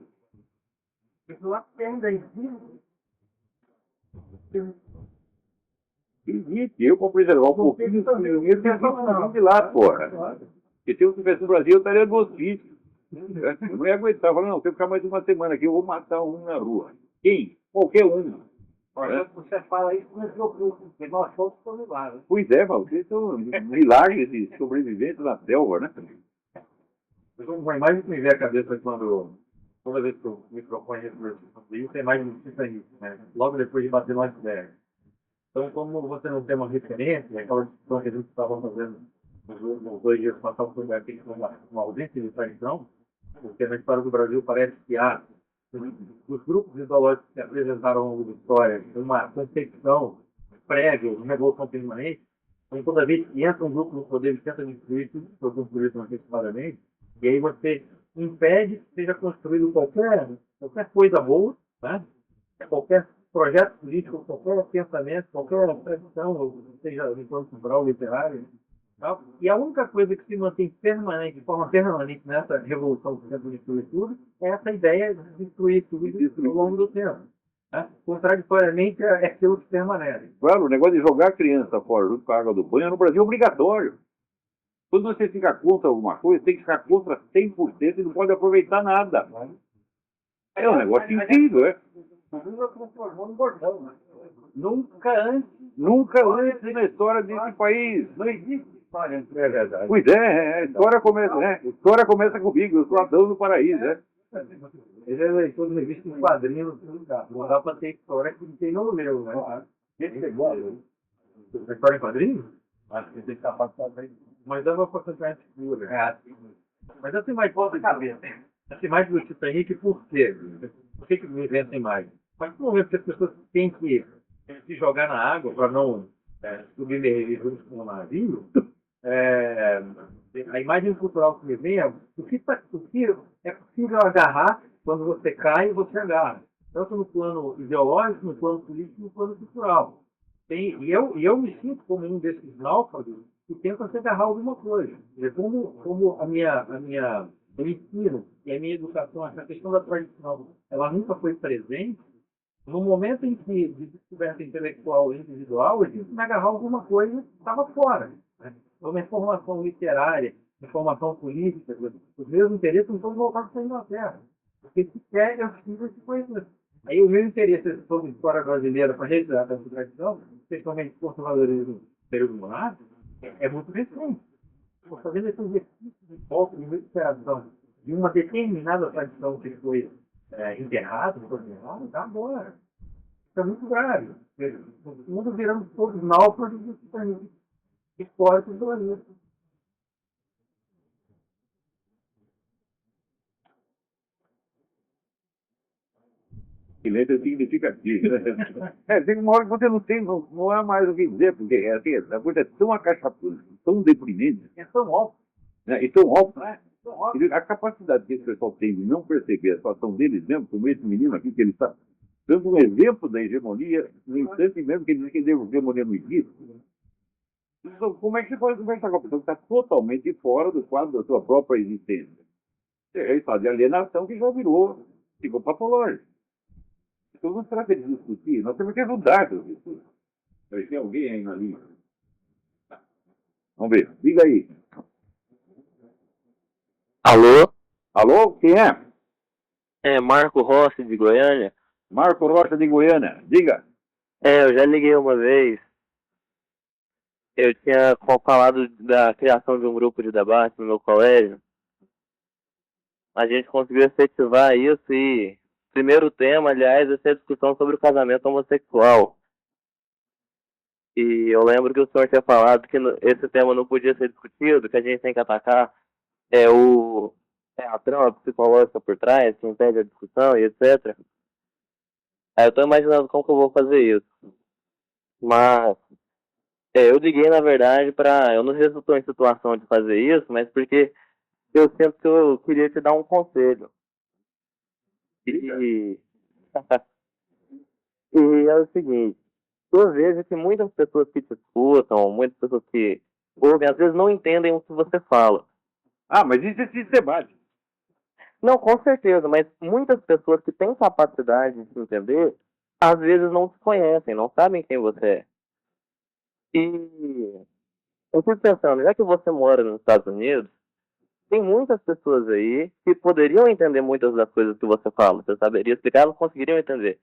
Speaker 2: Eu acho que ainda existe.
Speaker 1: Existe, eu para preservar um pouquinho do meu medo, de lá, porra. Porque se eu estivesse no Brasil, eu estaria no hospício. Eu não ia aguentar, falando, não, se eu ficar mais uma semana aqui, eu vou matar um na rua. Quem? Qualquer um.
Speaker 2: Olha, você fala isso, não é preocupa, porque nós fomos convidados.
Speaker 1: Pois é, mas vocês são milagres de sobreviventes na selva, né?
Speaker 2: Uma imagem que me vem à cabeça quando toda vez que o microfone isso, é a imagem do Titanic, né? Logo depois de bater no iceberg. Então, como você não tem uma referência, aquela discussão que a gente estava fazendo nos 2 dias passados sobre aqui, uma ausência de tradição, porque na história do Brasil parece que há os grupos ideológicos que se apresentaram ao longo da história uma concepção prévia, uma revolução permanente. Então, toda vez que entra um grupo no poder, ele tenta destruir tudo que foi construído antecipadamente, e aí você impede que seja construído qualquer coisa boa, né? Qualquer projeto político, qualquer pensamento, qualquer tradição, seja no plano cultural, literário. Tal. E a única coisa que se mantém permanente, de forma permanente nessa revolução que tenta destruir tudo, é essa ideia de destruir tudo ao longo do tempo. Né? Contraditoriamente, é aquilo que permanece.
Speaker 1: Claro, o negócio de jogar a criança fora junto com a água do banho no Brasil é obrigatório. Quando você fica contra alguma coisa, tem que ficar contra 100% e não pode aproveitar nada. É um negócio incrível, é? Nunca antes na história desse país.
Speaker 2: Não existe história antes, é verdade.
Speaker 1: Pois é, a história começa, né? A história começa comigo, eu sou Adão no paraíso, né?
Speaker 2: Ele é leitor de revista em quadrinhos, não dá pra ter história que não tem no meu, né? Esse é igual. História em quadrinhos? Acho que tem que estar passado aí. Mas dá uma porcentagem segura. É assim. Mas essa imagem volta a cabeça. Essa imagem do Titanic, por quê? Por que me vem essa imagem? Mas no momento que as pessoas têm que se jogar na água para não submergir junto com o navio, a imagem cultural que me vem é o que é possível agarrar quando você cai e você agarra. Tanto no plano ideológico, no plano político e no plano cultural. E eu me sinto como um desses náufragos que tenta se agarrar alguma coisa. Como eu ensino e a minha educação, essa questão da tradição, ela nunca foi presente. No momento em que de descoberta intelectual e individual, eu tive que me agarrar alguma coisa que estava fora. Né? Uma informação literária, informação política, os meus interesses não estão voltados para a Inglaterra. Porque se quer, eu preciso de coisa. Aí o meu interesse sobre a história brasileira para resgatar essa tradição, especialmente conservadorismo do período monárquico, é muito recente. Estou fazendo esse exercício de foco e recuperação de uma determinada tradição que foi enterrada, está agora. Isso é muito grave. No mundo viramos todos náufragos históricos do Brasil.
Speaker 1: Silêncio significativo, né? Tem uma hora que você não há mais o que dizer, porque assim, a coisa é tão acachapante, tão deprimente,
Speaker 2: É tão óbvio.
Speaker 1: né? E tão óbvio, né? A capacidade que esse pessoal tem de não perceber a situação deles mesmo, como esse menino aqui, que ele está dando um exemplo da hegemonia, no instante mesmo que ele diz que a hegemonia não existe. Então, como é que você pode conversar com a pessoa que está totalmente fora do quadro da sua própria existência? É estado de alienação que já virou psicopatológico. Então não se trata de discutir, nós temos que ajudar as pessoas. Tem alguém aí na linha? Vamos ver, diga aí.
Speaker 3: Alô?
Speaker 1: Alô, quem é?
Speaker 3: É Marco Rossi de Goiânia?
Speaker 1: Marco Rocha de Goiânia, diga.
Speaker 3: Eu já liguei uma vez. Eu tinha falado da criação de um grupo de debate no meu colégio. A gente conseguiu efetivar isso e o primeiro tema, aliás, é a discussão sobre o casamento homossexual. E eu lembro que o senhor tinha falado que esse tema não podia ser discutido, que a gente tem que atacar a trama psicológica por trás, que impede a discussão e etc. Aí eu tô imaginando como que eu vou fazer isso. Mas eu liguei, na verdade, eu não sei se eu estou em situação de fazer isso, mas porque eu sinto que eu queria te dar um conselho. E, e é o seguinte, eu vejo que muitas pessoas que te escutam, muitas pessoas que ouvem, às vezes não entendem o que você fala.
Speaker 1: Ah, mas isso é esse debate.
Speaker 3: Não, com certeza, mas muitas pessoas que têm capacidade de entender, às vezes não te conhecem, não sabem quem você é. E eu fico pensando, já que você mora nos Estados Unidos, tem muitas pessoas aí que poderiam entender muitas das coisas que você fala. Você saberia explicar, elas conseguiriam entender.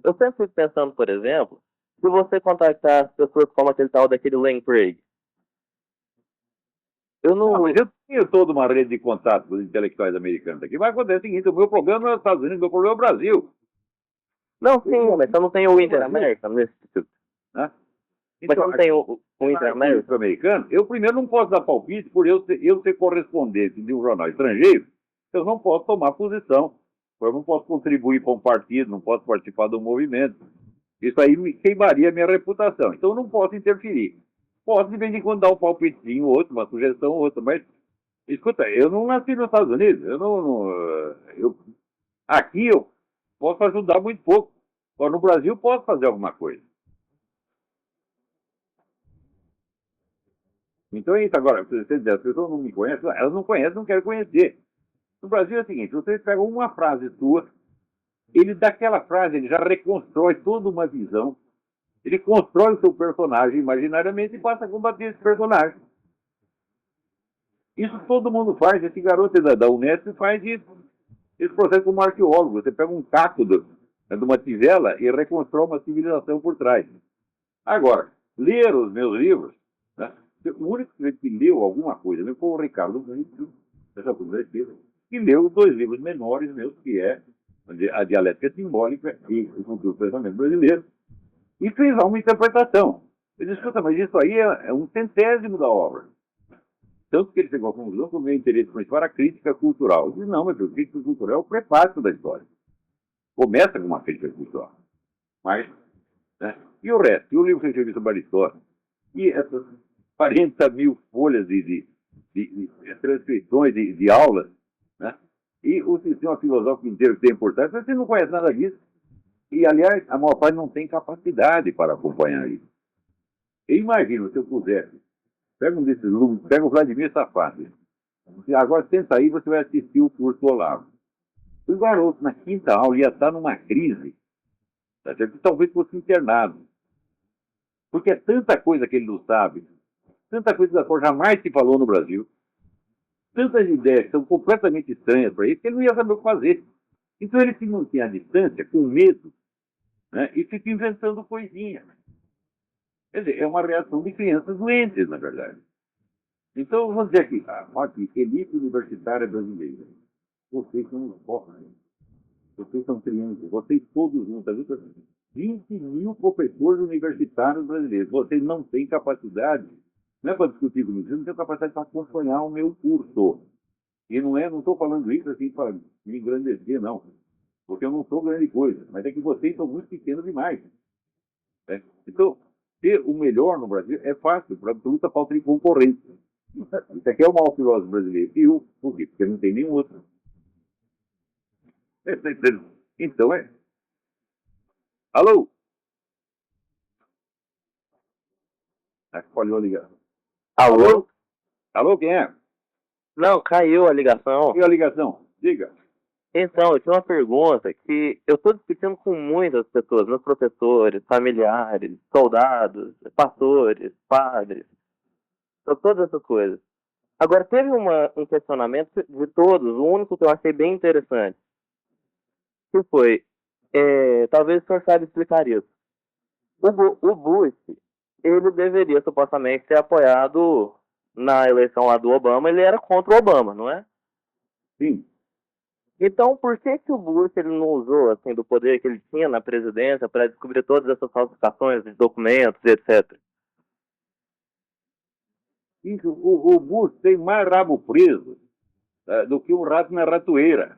Speaker 3: Eu sempre fico pensando, por exemplo, se você contactar as pessoas como aquele tal daquele Len Craig. Eu não.
Speaker 1: Não, mas eu tenho toda uma rede de contatos com os intelectuais americanos aqui. Vai acontecer o seguinte: o meu problema não é os Estados Unidos, o meu problema é o Brasil.
Speaker 3: Não, sim, mas eu não tenho o Inter-América nesse tipo.
Speaker 1: Né?
Speaker 3: Mas eu não tenho o Inter-América.
Speaker 1: Americano, eu primeiro não posso dar palpite por eu ser correspondente de um jornal estrangeiro. Eu não posso tomar posição. Eu não posso contribuir para um partido, não posso participar de um movimento. Isso aí me queimaria a minha reputação. Então eu não posso interferir. Posso de vez em quando dar um palpitinho ou outro, uma sugestão ou outra, mas escuta, eu não nasci nos Estados Unidos. Aqui eu posso ajudar muito pouco. Agora no Brasil posso fazer alguma coisa. Então é isso. Agora, você diz, as pessoas não me conhecem, elas não conhecem, não querem conhecer. No Brasil é o seguinte: você pega uma frase sua, ele daquela frase ele já reconstrói toda uma visão, ele constrói o seu personagem imaginariamente e passa a combater esse personagem. Isso todo mundo faz. Esse garoto da Unesp faz isso. Esse processo como arqueólogo. Você pega um caco de uma tivela e reconstrói uma civilização por trás. Agora, ler os meus livros, né? O único que leu alguma coisa foi o Ricardo Brito, que leu os 2 livros menores meus, que é A Dialética Simbólica e O Futuro do Pensamento Brasileiro, e fez lá uma interpretação. Ele disse: escuta, mas isso aí é um centésimo da obra. Tanto que ele chegou à conclusão que o meu interesse principal era a crítica cultural. Eu disse: não, mas a crítica cultural é o prefácio da história. Começa com uma crítica cultural. Mas, né? E o resto? E o livro que eu escrevi sobre Aristóteles? E essas 40 mil folhas de transcrições de aulas, né? E o sistema filosófico inteiro que tem importância, você não conhece nada disso. E, aliás, a maior parte não tem capacidade para acompanhar isso. Eu imagino, se eu pudesse, pega um desses livros, pega o Vladimir Safado. Agora, senta aí, você vai assistir o curso Olavo. O garoto, na 5ª aula, ia estar numa crise, tá certo? Talvez fosse internado. Porque é tanta coisa que ele não sabe, tanta coisa da qual jamais se falou no Brasil, tantas ideias que são completamente estranhas para ele, que ele não ia saber o que fazer. Então ele se mantém à distância, com medo, né? E fica inventando coisinhas. Quer dizer, é uma reação de crianças doentes, na verdade. Então, vamos dizer aqui, elite universitária brasileira. Vocês são os pobres. Vocês são crianças. Vocês todos juntos. 20 mil professores universitários brasileiros. Vocês não têm capacidade, não é para discutir comigo, vocês não têm capacidade para acompanhar o meu curso. E não estou falando isso assim para me engrandecer, não. Porque eu não sou grande coisa. Mas é que vocês são muito pequenos demais. Né? Então, ter o melhor no Brasil é fácil, para absoluta falta de concorrência. Isso aqui é o maior filósofo brasileiro. E por quê? Porque não tem nenhum outro. Então é. Alô? Falhou a ligação.
Speaker 3: Alô?
Speaker 1: Alô, quem é?
Speaker 3: Não, caiu a ligação.
Speaker 1: E a ligação? Diga.
Speaker 3: Então, eu tinha uma pergunta que eu estou discutindo com muitas pessoas, meus professores, familiares, soldados, pastores, padres, todas essas coisas. Agora, teve um questionamento de todos, o único que eu achei bem interessante, que foi, talvez o senhor saiba explicar isso. O Bush, ele deveria supostamente ser apoiado na eleição lá do Obama, ele era contra o Obama, não é?
Speaker 1: Sim.
Speaker 3: Então, por que o Bush ele não usou assim, do poder que ele tinha na presidência para descobrir todas essas falsificações de documentos, etc.?
Speaker 1: Isso, o Bush tem mais rabo preso do que um rato na ratoeira.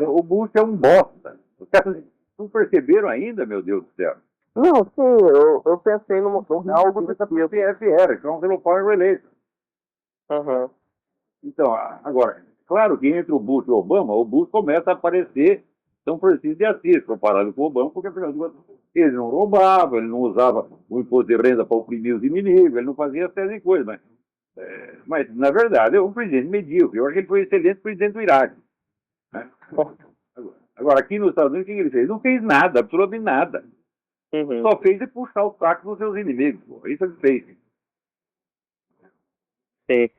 Speaker 1: O Bush é um bosta. Os caras não perceberam ainda, meu Deus do céu.
Speaker 3: Não, sim, eu pensei num algo do tipo.
Speaker 1: PFR, Council of Foreign Relations.
Speaker 3: Uhum.
Speaker 1: Então, agora, claro que entre o Bush e o Bush começa a aparecer São Francisco de Assis, comparado com o Obama, porque afinal de contas, ele não roubava, ele não usava o imposto de renda para oprimir os inimigos, ele não fazia essas de coisas, mas, na verdade, é um presidente medíocre. Eu acho que ele foi um excelente presidente do Iraque. Né? Agora, aqui nos Estados Unidos, o que ele fez? Não fez nada, absolutamente nada.
Speaker 3: Uhum.
Speaker 1: Só fez é puxar o saco dos seus inimigos. Pô. Isso ele fez.
Speaker 3: Sim.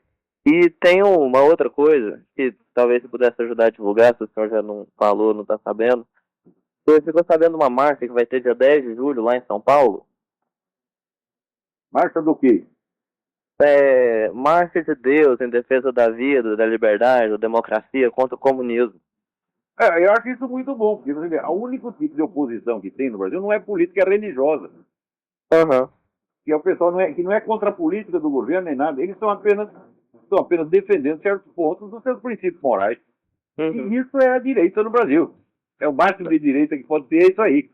Speaker 3: E tem uma outra coisa que talvez você pudesse ajudar a divulgar, se o senhor já não falou, não está sabendo, Você ficou sabendo de uma marcha que vai ter dia 10 de julho lá em São Paulo?
Speaker 1: Marcha do quê?
Speaker 3: É, marcha de Deus em defesa da vida, da liberdade, da democracia contra o comunismo.
Speaker 1: Eu acho isso muito bom, porque você vê, o único tipo de oposição que tem no Brasil não é política, é religiosa.
Speaker 3: Aham.
Speaker 1: Que é o pessoal que não é contra a política do governo nem nada, eles estão apenas defendendo certos pontos dos seus princípios morais.
Speaker 3: Uhum.
Speaker 1: E isso é a direita no Brasil. É o máximo de direita que pode ter, é isso aí.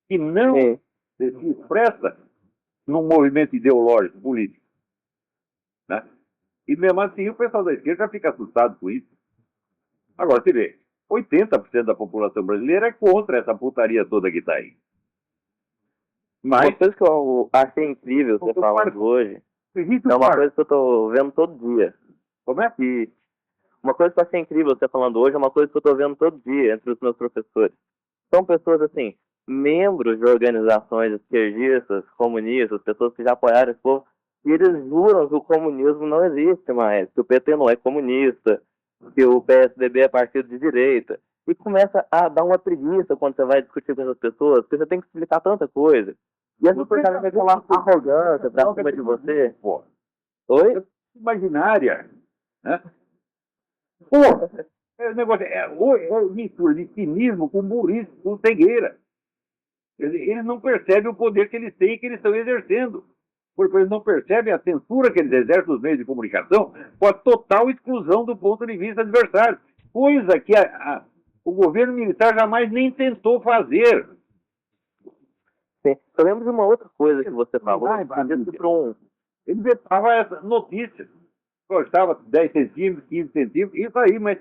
Speaker 1: Que não
Speaker 3: Sim.
Speaker 1: se expressa num movimento ideológico, político. Né? E mesmo assim o pessoal da esquerda já fica assustado com isso. Agora, você vê, 80% da população brasileira é contra essa putaria toda que está aí. Mas,
Speaker 3: Uma coisa que eu achei incrível você falando hoje, é uma coisa que eu tô vendo todo dia.
Speaker 1: como é?
Speaker 3: E uma coisa que eu achei incrível você falando hoje é uma coisa que eu tô vendo todo dia entre os meus professores. São pessoas assim, membros de organizações esquerdistas, comunistas, pessoas que já apoiaram esse povo, e eles juram que o comunismo não existe mais, que o PT não é comunista, que o PSDB é partido de direita. E começa a dar uma preguiça quando você vai discutir com essas pessoas, porque você tem que explicar tanta coisa. E as pessoas vai falar arrogância pra cima de você.
Speaker 1: Pô,
Speaker 3: Oi?
Speaker 1: imaginária. Né? Pô, o negócio é mistura de cinismo com burrice, com cegueira. Eles não percebem o poder que eles têm e que eles estão exercendo. Porque eles não percebem a censura que eles exercem nos meios de comunicação com a total exclusão do ponto de vista adversário. Coisa que o governo militar jamais nem tentou fazer.
Speaker 3: Sim. Eu lembro de uma outra coisa que você falou.
Speaker 1: Ele vetava essa notícia. Custava 10 centímetros, 15 centímetros, isso aí, mas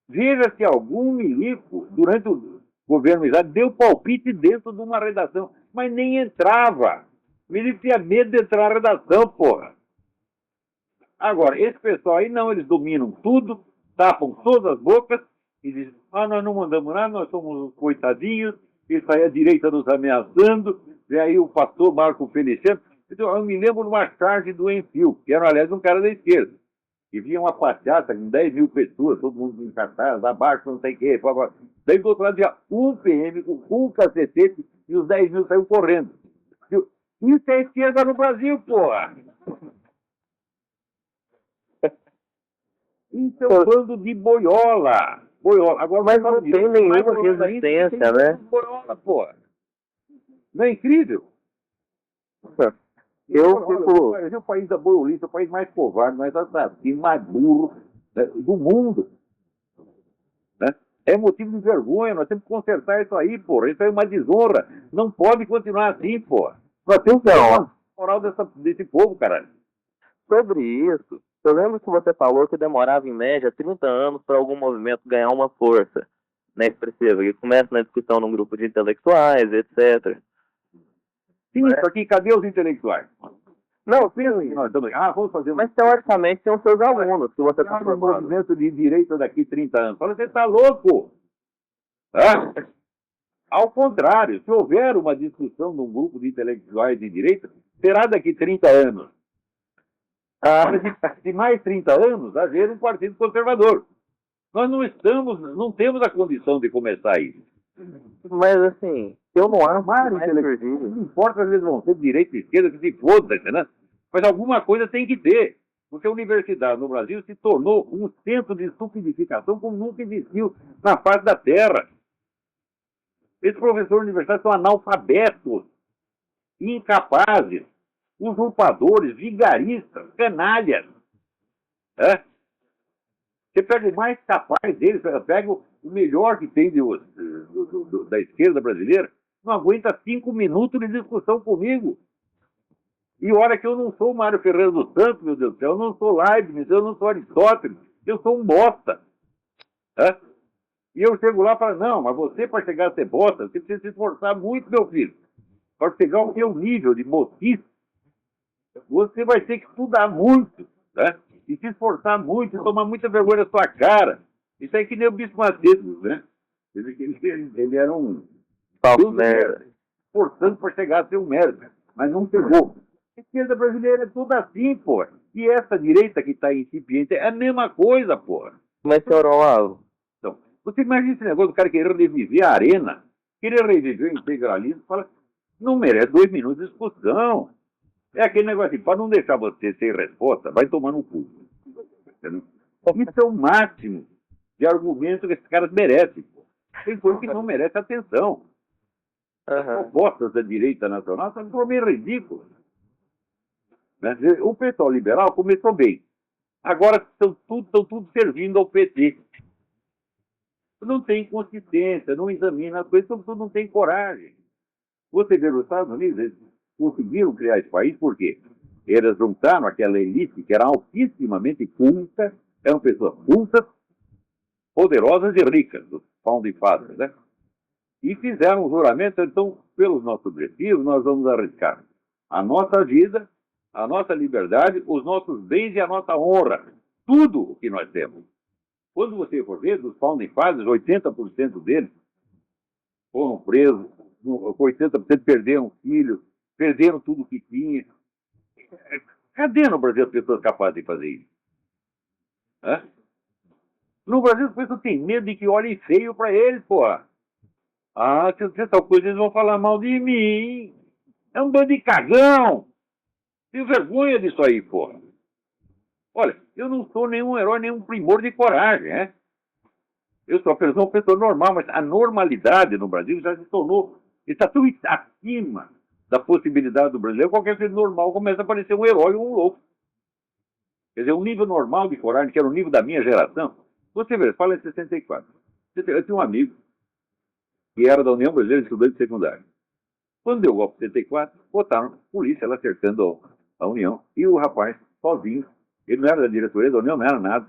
Speaker 1: veja se algum milico, durante o governo militar, deu palpite dentro de uma redação, mas nem entrava. O milico tinha medo de entrar na redação, porra. Agora, esse pessoal aí não, eles dominam tudo, tapam todas as bocas e dizem, nós não mandamos nada, nós somos os coitadinhos, isso aí a direita nos ameaçando, e aí o pastor Marco Feliciano. Então, eu me lembro de uma charge do Enfio, que era, aliás, um cara da esquerda, que vinha uma passeata com 10 mil pessoas, todo mundo em cartaz, abaixo, não sei o quê. Daí do outro lado tinha um PM com um cacetete e os 10 mil saíram correndo. Isso é esquerda no Brasil, porra! Isso é um bando de boiola. Agora,
Speaker 3: mas não tem nenhuma resistência, né?
Speaker 1: Boiola, porra. Não é incrível?
Speaker 3: O
Speaker 1: país da boiolista, o país mais covarde, mais assassino, mais burro, né, do mundo. Né? É motivo de vergonha, nós temos que consertar isso aí, porra. Isso é uma desonra. Não pode continuar assim, porra. Nós temos que ter a moral desse povo, caralho.
Speaker 3: Sobre isso, eu lembro que você falou que demorava em média 30 anos para algum movimento ganhar uma força, né, expressiva, que começa na discussão num grupo de intelectuais, etc.
Speaker 1: Sim, só que cadê os intelectuais?
Speaker 3: Não, sim,
Speaker 1: vamos fazer
Speaker 3: mas teoricamente são seus alunos que você está
Speaker 1: um movimento de direita daqui 30 anos. Fala, você está louco? Ao contrário, se houver uma discussão num grupo de intelectuais de direita, será daqui 30 anos. De mais 30 anos, haver um partido conservador. Nós não temos a condição de começar isso.
Speaker 3: Mas assim, eu não acho
Speaker 1: não importa, às vezes vão ser de direita e esquerda, que se foda, entendeu? Mas alguma coisa tem que ter. Porque a universidade no Brasil se tornou um centro de estupidificação como nunca existiu na face da Terra. Esses professores universitários são analfabetos, incapazes, usurpadores, vigaristas, canalhas. Você pega o mais capaz deles, pega o melhor que tem da esquerda brasileira, não aguenta 5 minutos de discussão comigo. E olha que eu não sou o Mário Ferreira dos Santos, meu Deus do céu, eu não sou Leibniz, eu não sou Aristóteles, eu sou um bosta. E eu chego lá e falo, não, mas você para chegar a ser bosta, você precisa se esforçar muito, meu filho. Para chegar ao meu nível de motice, você vai ter que estudar muito, e se esforçar muito, e tomar muita vergonha na sua cara. Isso é que nem o Bispo Macedo, né? Ele era um
Speaker 3: falso merda,
Speaker 1: esforçando para chegar a ser um merda, mas não chegou. A esquerda brasileira é tudo assim, pô. E essa direita que está incipiente é a mesma coisa, pô.
Speaker 3: Mas, senhor Olavo,
Speaker 1: então, você imagina esse negócio do cara querendo reviver a arena, Querer reviver o integralismo, fala, não merece 2 minutos de discussão. É aquele negócio assim, para não deixar você sem resposta, vai tomar no cu. Entendeu? Isso é o máximo de argumento que esses caras merecem. Tem coisa que não merece atenção. As propostas da direita nacional são meio ridículas. Né? O pessoal liberal começou bem. Agora estão tudo servindo ao PT. Não tem consistência, não examina as coisas, tudo não tem coragem. Você vê os Estados Unidos, eles conseguiram criar esse país por quê? Eles juntaram aquela elite que era altíssimamente culta, eram pessoas cultas, poderosas e ricas, os founding fathers, né? E fizeram um juramento, então, pelos nossos objetivos, nós vamos arriscar a nossa vida, a nossa liberdade, os nossos bens e a nossa honra. Tudo o que nós temos. Quando você for ver, dos founding fathers, 80% deles foram presos, 80% perderam filhos, perderam tudo o que tinha. Cadê no Brasil as pessoas capazes de fazer isso? Hã? No Brasil as pessoas têm medo de que olhem feio para eles, porra. Ah, se tal coisa eles vão falar mal de mim. É um bando de cagão. Tenho vergonha disso aí, porra. Olha, eu não sou nenhum herói, nenhum primor de coragem, né? Eu sou apenas uma pessoa normal, mas a normalidade no Brasil já se tornou, está tudo acima da possibilidade do brasileiro. Qualquer ser normal começa a parecer um herói ou um louco. Quer dizer, um nível normal de coragem, que era o nível da minha geração. Você vê, fala em 64. Eu tinha um amigo que era da União Brasileira de Estudantes Secundários. Quando deu o golpe de 64, botaram polícia lá cercando a União. E o rapaz, sozinho, ele não era da diretoria da União, não era nada.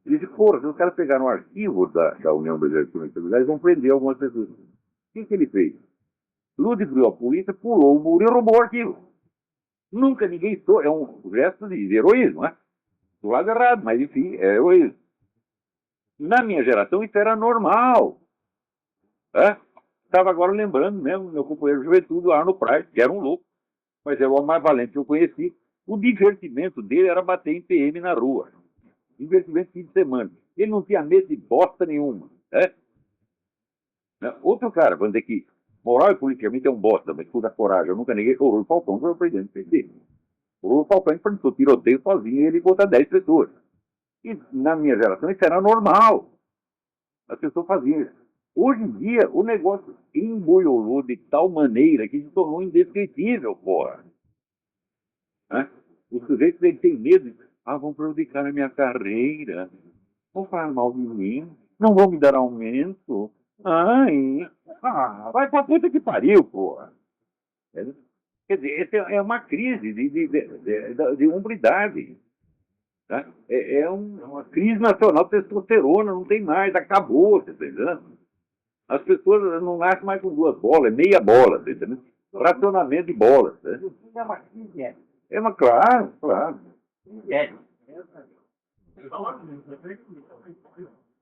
Speaker 1: Ele disse, porra, se os caras pegaram o arquivo da União Brasileira de Estudantes Secundários, vão prender algumas pessoas. O que ele fez? Ludibriou a polícia, pulou o muro e roubou o arquivo. Nunca ninguém é um gesto de heroísmo, né? Do lado errado, mas enfim, é heroísmo. Na minha geração isso era normal. Estava agora lembrando mesmo, meu companheiro de juventude, Arno Price, que era um louco, mas era o homem mais valente que eu conheci. O divertimento dele era bater em PM na rua. Divertimento de fim de semana. Ele não tinha medo de bosta nenhuma. Outro cara, vamos dizer que moral e politicamente é um bosta, mas tudo a coragem. Eu nunca neguei. O Rui Falcão foi o presidente do PT. O Rui Falcão enfrentou tiroteio sozinho e ele botou 10 pessoas. E na minha geração isso era normal. As pessoas faziam isso. Hoje em dia o negócio emboiolou de tal maneira que se tornou indescritível, porra. Os sujeitos eles têm medo. Vão prejudicar a minha carreira. Vão falar mal de mim. Não vão me dar aumento. Vai pra puta que pariu, porra. Quer dizer, essa é uma crise de hombridade. Tá? É uma crise nacional de testosterona, não tem mais, acabou, você tá entendendo? As pessoas não nascem mais com 2 bolas, é meia bola, tá entendendo? Racionamento de bolas. Né?
Speaker 2: É uma crise,
Speaker 1: Claro.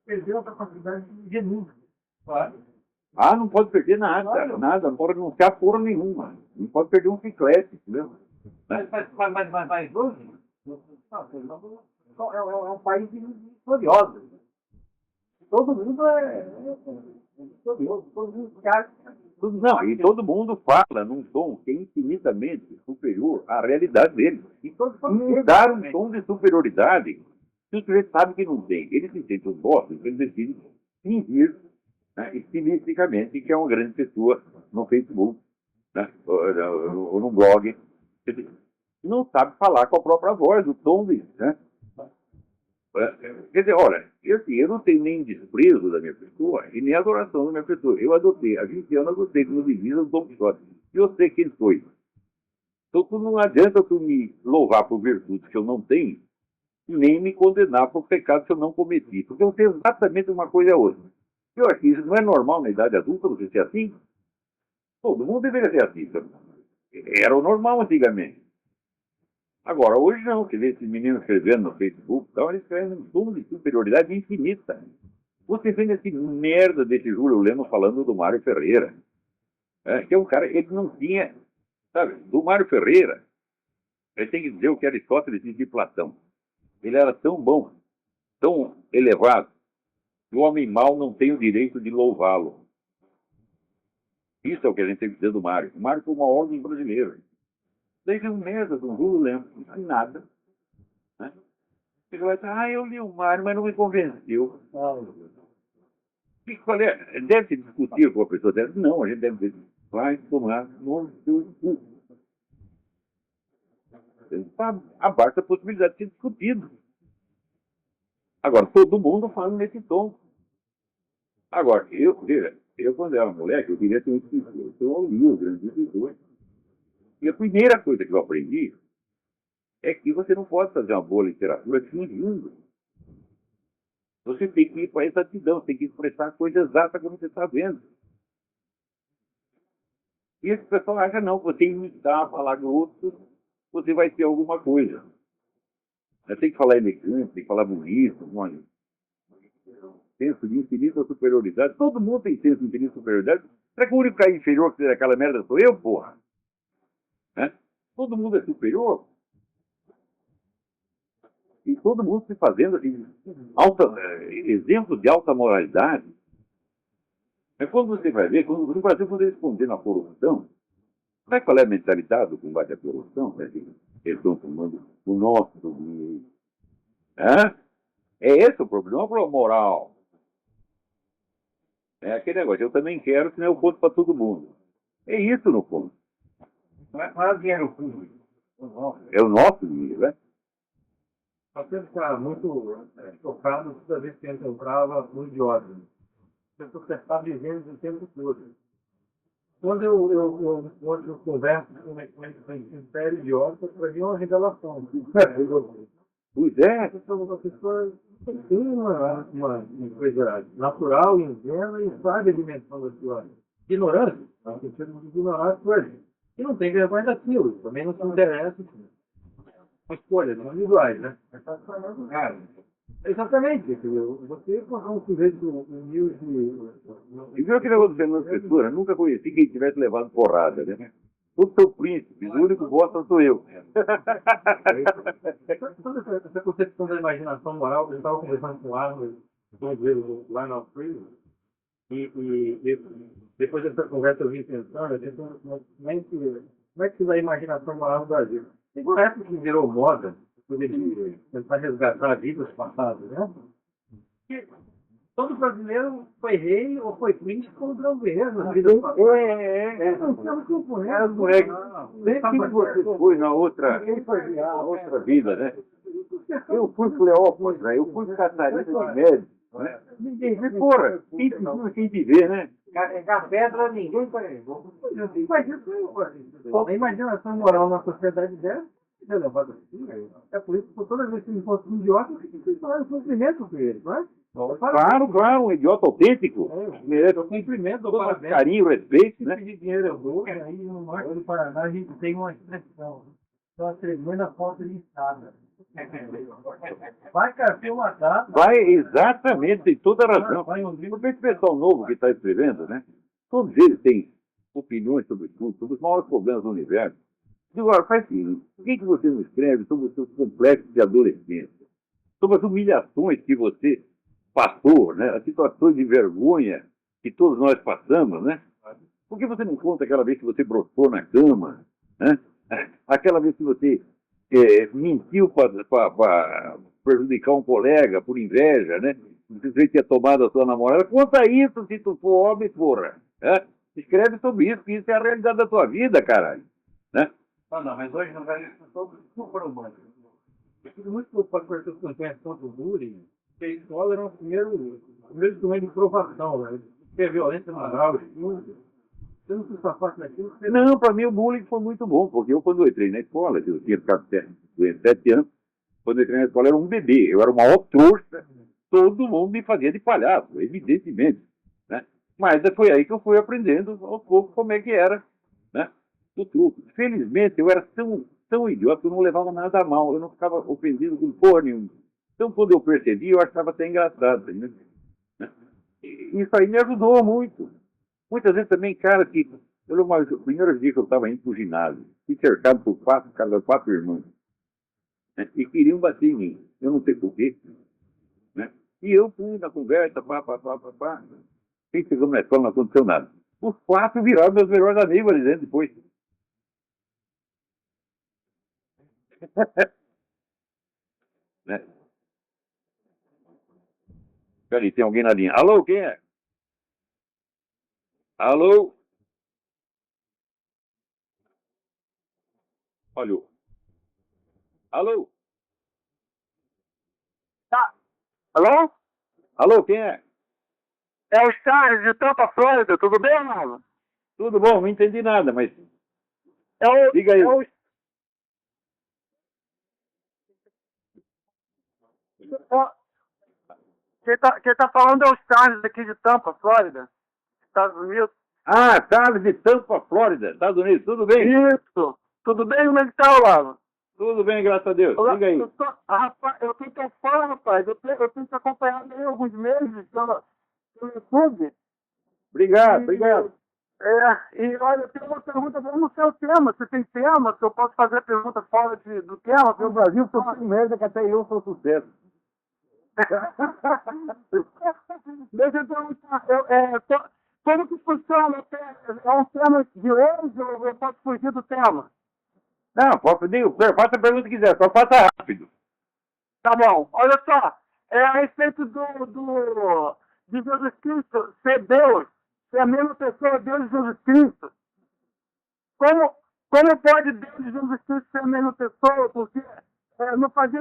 Speaker 2: Perdeu a capacidade de denúncia. Claro.
Speaker 1: Não pode perder nada, não pode anunciar porra nenhuma. Não pode perder um chiclete, entendeu?
Speaker 2: Mas hoje, é um país vitorioso. Todo mundo é vitorioso, todo mundo acha.
Speaker 1: Não, e todo mundo fala num tom que é infinitamente superior à realidade deles. E todos dar um tom de superioridade que o sujeito sabe que não tem. Ele se sente um bosta, ele decide fingir, né, estilisticamente que é uma grande pessoa no Facebook, né, ou no blog. Não sabe falar com a própria voz, o tom disso, né? Quer dizer, olha, eu não tenho nem desprezo da minha pessoa e nem adoração da minha pessoa. Eu adotei, há 20 anos, adotei como divisa o Dom Quixote. E eu sei quem sou. Então, não adianta tu me louvar por virtudes que eu não tenho, nem me condenar por pecados que eu não cometi. Porque eu sei exatamente uma coisa e a outra. Eu acho que isso não é normal na idade adulta você ser assim. Todo mundo deveria ser assim. Era o normal antigamente. Agora, hoje não, você vê esses meninos escrevendo no Facebook, então eles escrevem um tom de superioridade infinita. Você vê esse merda desse Júlio Lemos falando do Mário Ferreira, que é um cara, ele não tinha, sabe, do Mário Ferreira, ele tem que dizer o que Aristóteles diz de Platão. Ele era tão bom, tão elevado, que o homem mau não tem o direito de louvá-lo. Isso é o que a gente tem que dizer do Mário. O Mário foi uma ordem brasileira. Daí veio um merda do Lula, não tem nada. Né? Ele vai dizer, eu li o Mário, mas não me convenceu. Deve se discutir com a pessoa dela? Não, a gente deve dizer, vai tomar no seu cu. Abarca a possibilidade de ser discutido. Agora, todo mundo fala nesse tom. Agora, eu quando era moleque, eu queria ter um escritor. Eu li os grandes escritores. E a primeira coisa que eu aprendi é que você não pode fazer uma boa literatura fingindo. Você tem que ir para a exatidão, tem que expressar a coisa exata como você está vendo. E esse pessoal acha, não, você imitar, falar grosso, você vai ter alguma coisa. Tem que falar elegante, tem que falar bonito, senso de infinita superioridade. Todo mundo tem senso de infinita superioridade. Será que o único cara inferior que tem aquela merda sou eu, porra? Né? Todo mundo é superior. E todo mundo se fazendo assim, exemplo de alta moralidade. Mas quando você vai ver, no Brasil, quando eles responder à corrupção, sabe qual é a mentalidade do combate à corrupção? Eles estão tomando o nosso dinheiro. É esse o problema, não é o problema moral. É aquele negócio, eu também quero, senão eu conto para todo mundo. É isso, no fundo.
Speaker 2: Não é dinheiro público.
Speaker 1: É o nosso dinheiro, né?
Speaker 2: Nós temos que ficar muito tocados toda vez que encontrava no idiota. Você está vivendo o tempo todo. Quando eu converso com esse império idiota, para mim é uma revelação.
Speaker 1: Pois é.
Speaker 2: A pessoa tem uma coisa natural, ingênua e sabe a dimensão da sua ignorância. No sentido de ignorância, e não tem vergonha daquilo. Também não se interessa. Uma escolha, não individuais, né? Exatamente. Você é um sujeito humilde.
Speaker 1: E viu aquele negócio do Fernando Pessoa? Nunca conheci quem tivesse levado porrada, né? Todos são príncipes, o único bosta sou eu.
Speaker 2: Toda essa concepção da imaginação moral, eu estava conversando com o Arnold, lá no Freedom, e depois dessa conversa eu vim pensando, como é que a imaginação moral no Brasil? Tem uma época que virou moda, de tentar resgatar vidas passadas, né? Que todo brasileiro foi rei ou foi príncipe contra o governo na vida passada.
Speaker 1: Os moleques, sempre você foi na outra vida, né? Eu fui Cleópatra, eu fui Catarina de Médici, né? Mas, porra, quem precisa quem viver, né?
Speaker 2: Carregar pedra, ninguém carregou. A imaginação moral na sociedade dessa é levada assim. É por isso que toda vez que ele fosse um idiota, tem que falar sofrimento com ele, não é?
Speaker 1: Claro, um idiota autêntico.
Speaker 2: Merece o cumprimento do parabéns.
Speaker 1: Carinho, respeito, né?
Speaker 2: De dinheiro eu dou, e aí no norte do Paraná a gente tem uma expressão. Então a tremenda falta de escada. Vai carpir uma data.
Speaker 1: Vai, exatamente, tem toda a razão. Porque esse pessoal novo que está escrevendo, né? Todos eles têm opiniões sobre tudo, sobre os maiores problemas do universo. Digo, agora, faz assim, por que você não escreve sobre os seus complexos de adolescência? Sobre as humilhações que você passou, né? As situações de vergonha que todos nós passamos, né? Por que você não conta aquela vez que você brotou na cama, né? Aquela vez que você mentiu para prejudicar um colega por inveja, né? Você tinha tomado a sua namorada. Conta isso se tu for homem, porra. Né? Escreve sobre isso, que isso é a realidade da tua vida, caralho. Né?
Speaker 2: Não, mas hoje não vai ser sobre super humano. Eu fico muito preocupado com as pessoas que não conhecem tanto o bullying, porque a escola era o primeiro instrumento de provação, né? Porque a violência moral, você não se parte daquilo.
Speaker 1: Não, para mim o bullying foi muito bom, porque eu quando eu entrei na escola, eu tinha ficado 7 anos, quando eu entrei na escola eu era um bebê, eu era o maior trouxa, todo mundo me fazia de palhaço, evidentemente. Né? Mas foi aí que eu fui aprendendo aos poucos como é que era, né? O truque. Felizmente eu era tão idiota que eu não levava nada a mal, eu não ficava ofendido com porra nenhuma. Então quando eu percebi, eu achava até engraçado. Né? Isso aí me ajudou muito. Muitas vezes também, cara, que eu lembro o primeiro dia que eu estava indo para o ginásio, fui cercado por quatro irmãos, né, e queriam bater em mim. Eu não sei porquê. Né? E eu fui na conversa, pá. Quem chegamos na escola não aconteceu nada. Os 4 viraram meus melhores amigos ali dentro depois. Né? Peraí, tem alguém na linha. Alô, quem é? Alô? Falhou. Alô?
Speaker 3: Tá. Alô?
Speaker 1: Alô, quem é?
Speaker 3: É o Charles de Tampa, Flórida. Tudo bem, mano?
Speaker 1: Tudo bom? Não entendi nada, mas
Speaker 3: É o...
Speaker 1: diga aí.
Speaker 3: É o... Quem tá falando é o Charles aqui de Tampa, Flórida, Estados Unidos.
Speaker 1: Ah, Charles de Tampa, Flórida, Estados Unidos. Tudo bem?
Speaker 3: Isso. Tudo bem? Como é que tá, Olavo?
Speaker 1: Tudo bem, graças a Deus. Diga aí.
Speaker 3: Rapaz, eu tô fora, rapaz. Eu tenho te acompanhado aí alguns meses pelo YouTube.
Speaker 1: Obrigado, obrigado.
Speaker 3: E olha, eu tenho uma pergunta, eu não sei o tema. Você tem tema? Se eu posso fazer pergunta fora do tema?
Speaker 1: No Brasil, sou tão merda que até eu sou sucesso.
Speaker 3: Deixa eu perguntar, como que funciona? É um tema de hoje ou eu posso fugir do tema?
Speaker 1: Não, faça a pergunta que quiser, só faça rápido.
Speaker 3: Tá bom, olha só, a respeito de Jesus Cristo ser Deus, ser a mesma pessoa, Deus e Jesus Cristo. Como pode Deus e Jesus Cristo ser a mesma pessoa? Porque não faz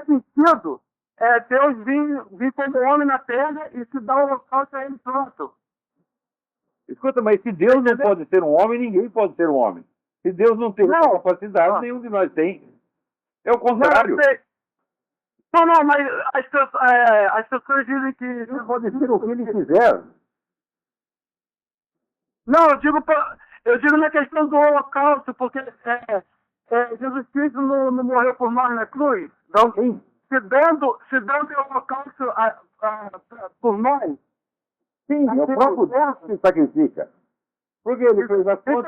Speaker 3: sentido Deus vir como homem na terra e se dar o local a ele pronto.
Speaker 1: Escuta, mas se Deus não pode ser um homem, ninguém pode ser um homem. Se Deus não tem capacidade, nenhum de nós tem. É o contrário.
Speaker 3: Não, mas as pessoas dizem que
Speaker 1: Deus pode ser o que ele quiser.
Speaker 3: Não, eu digo na questão do holocausto, porque Jesus Cristo não morreu por nós na cruz. Então, se dando o holocausto por nós,
Speaker 1: sim, é o próprio Deus que sacrifica. Porque ele fez a conta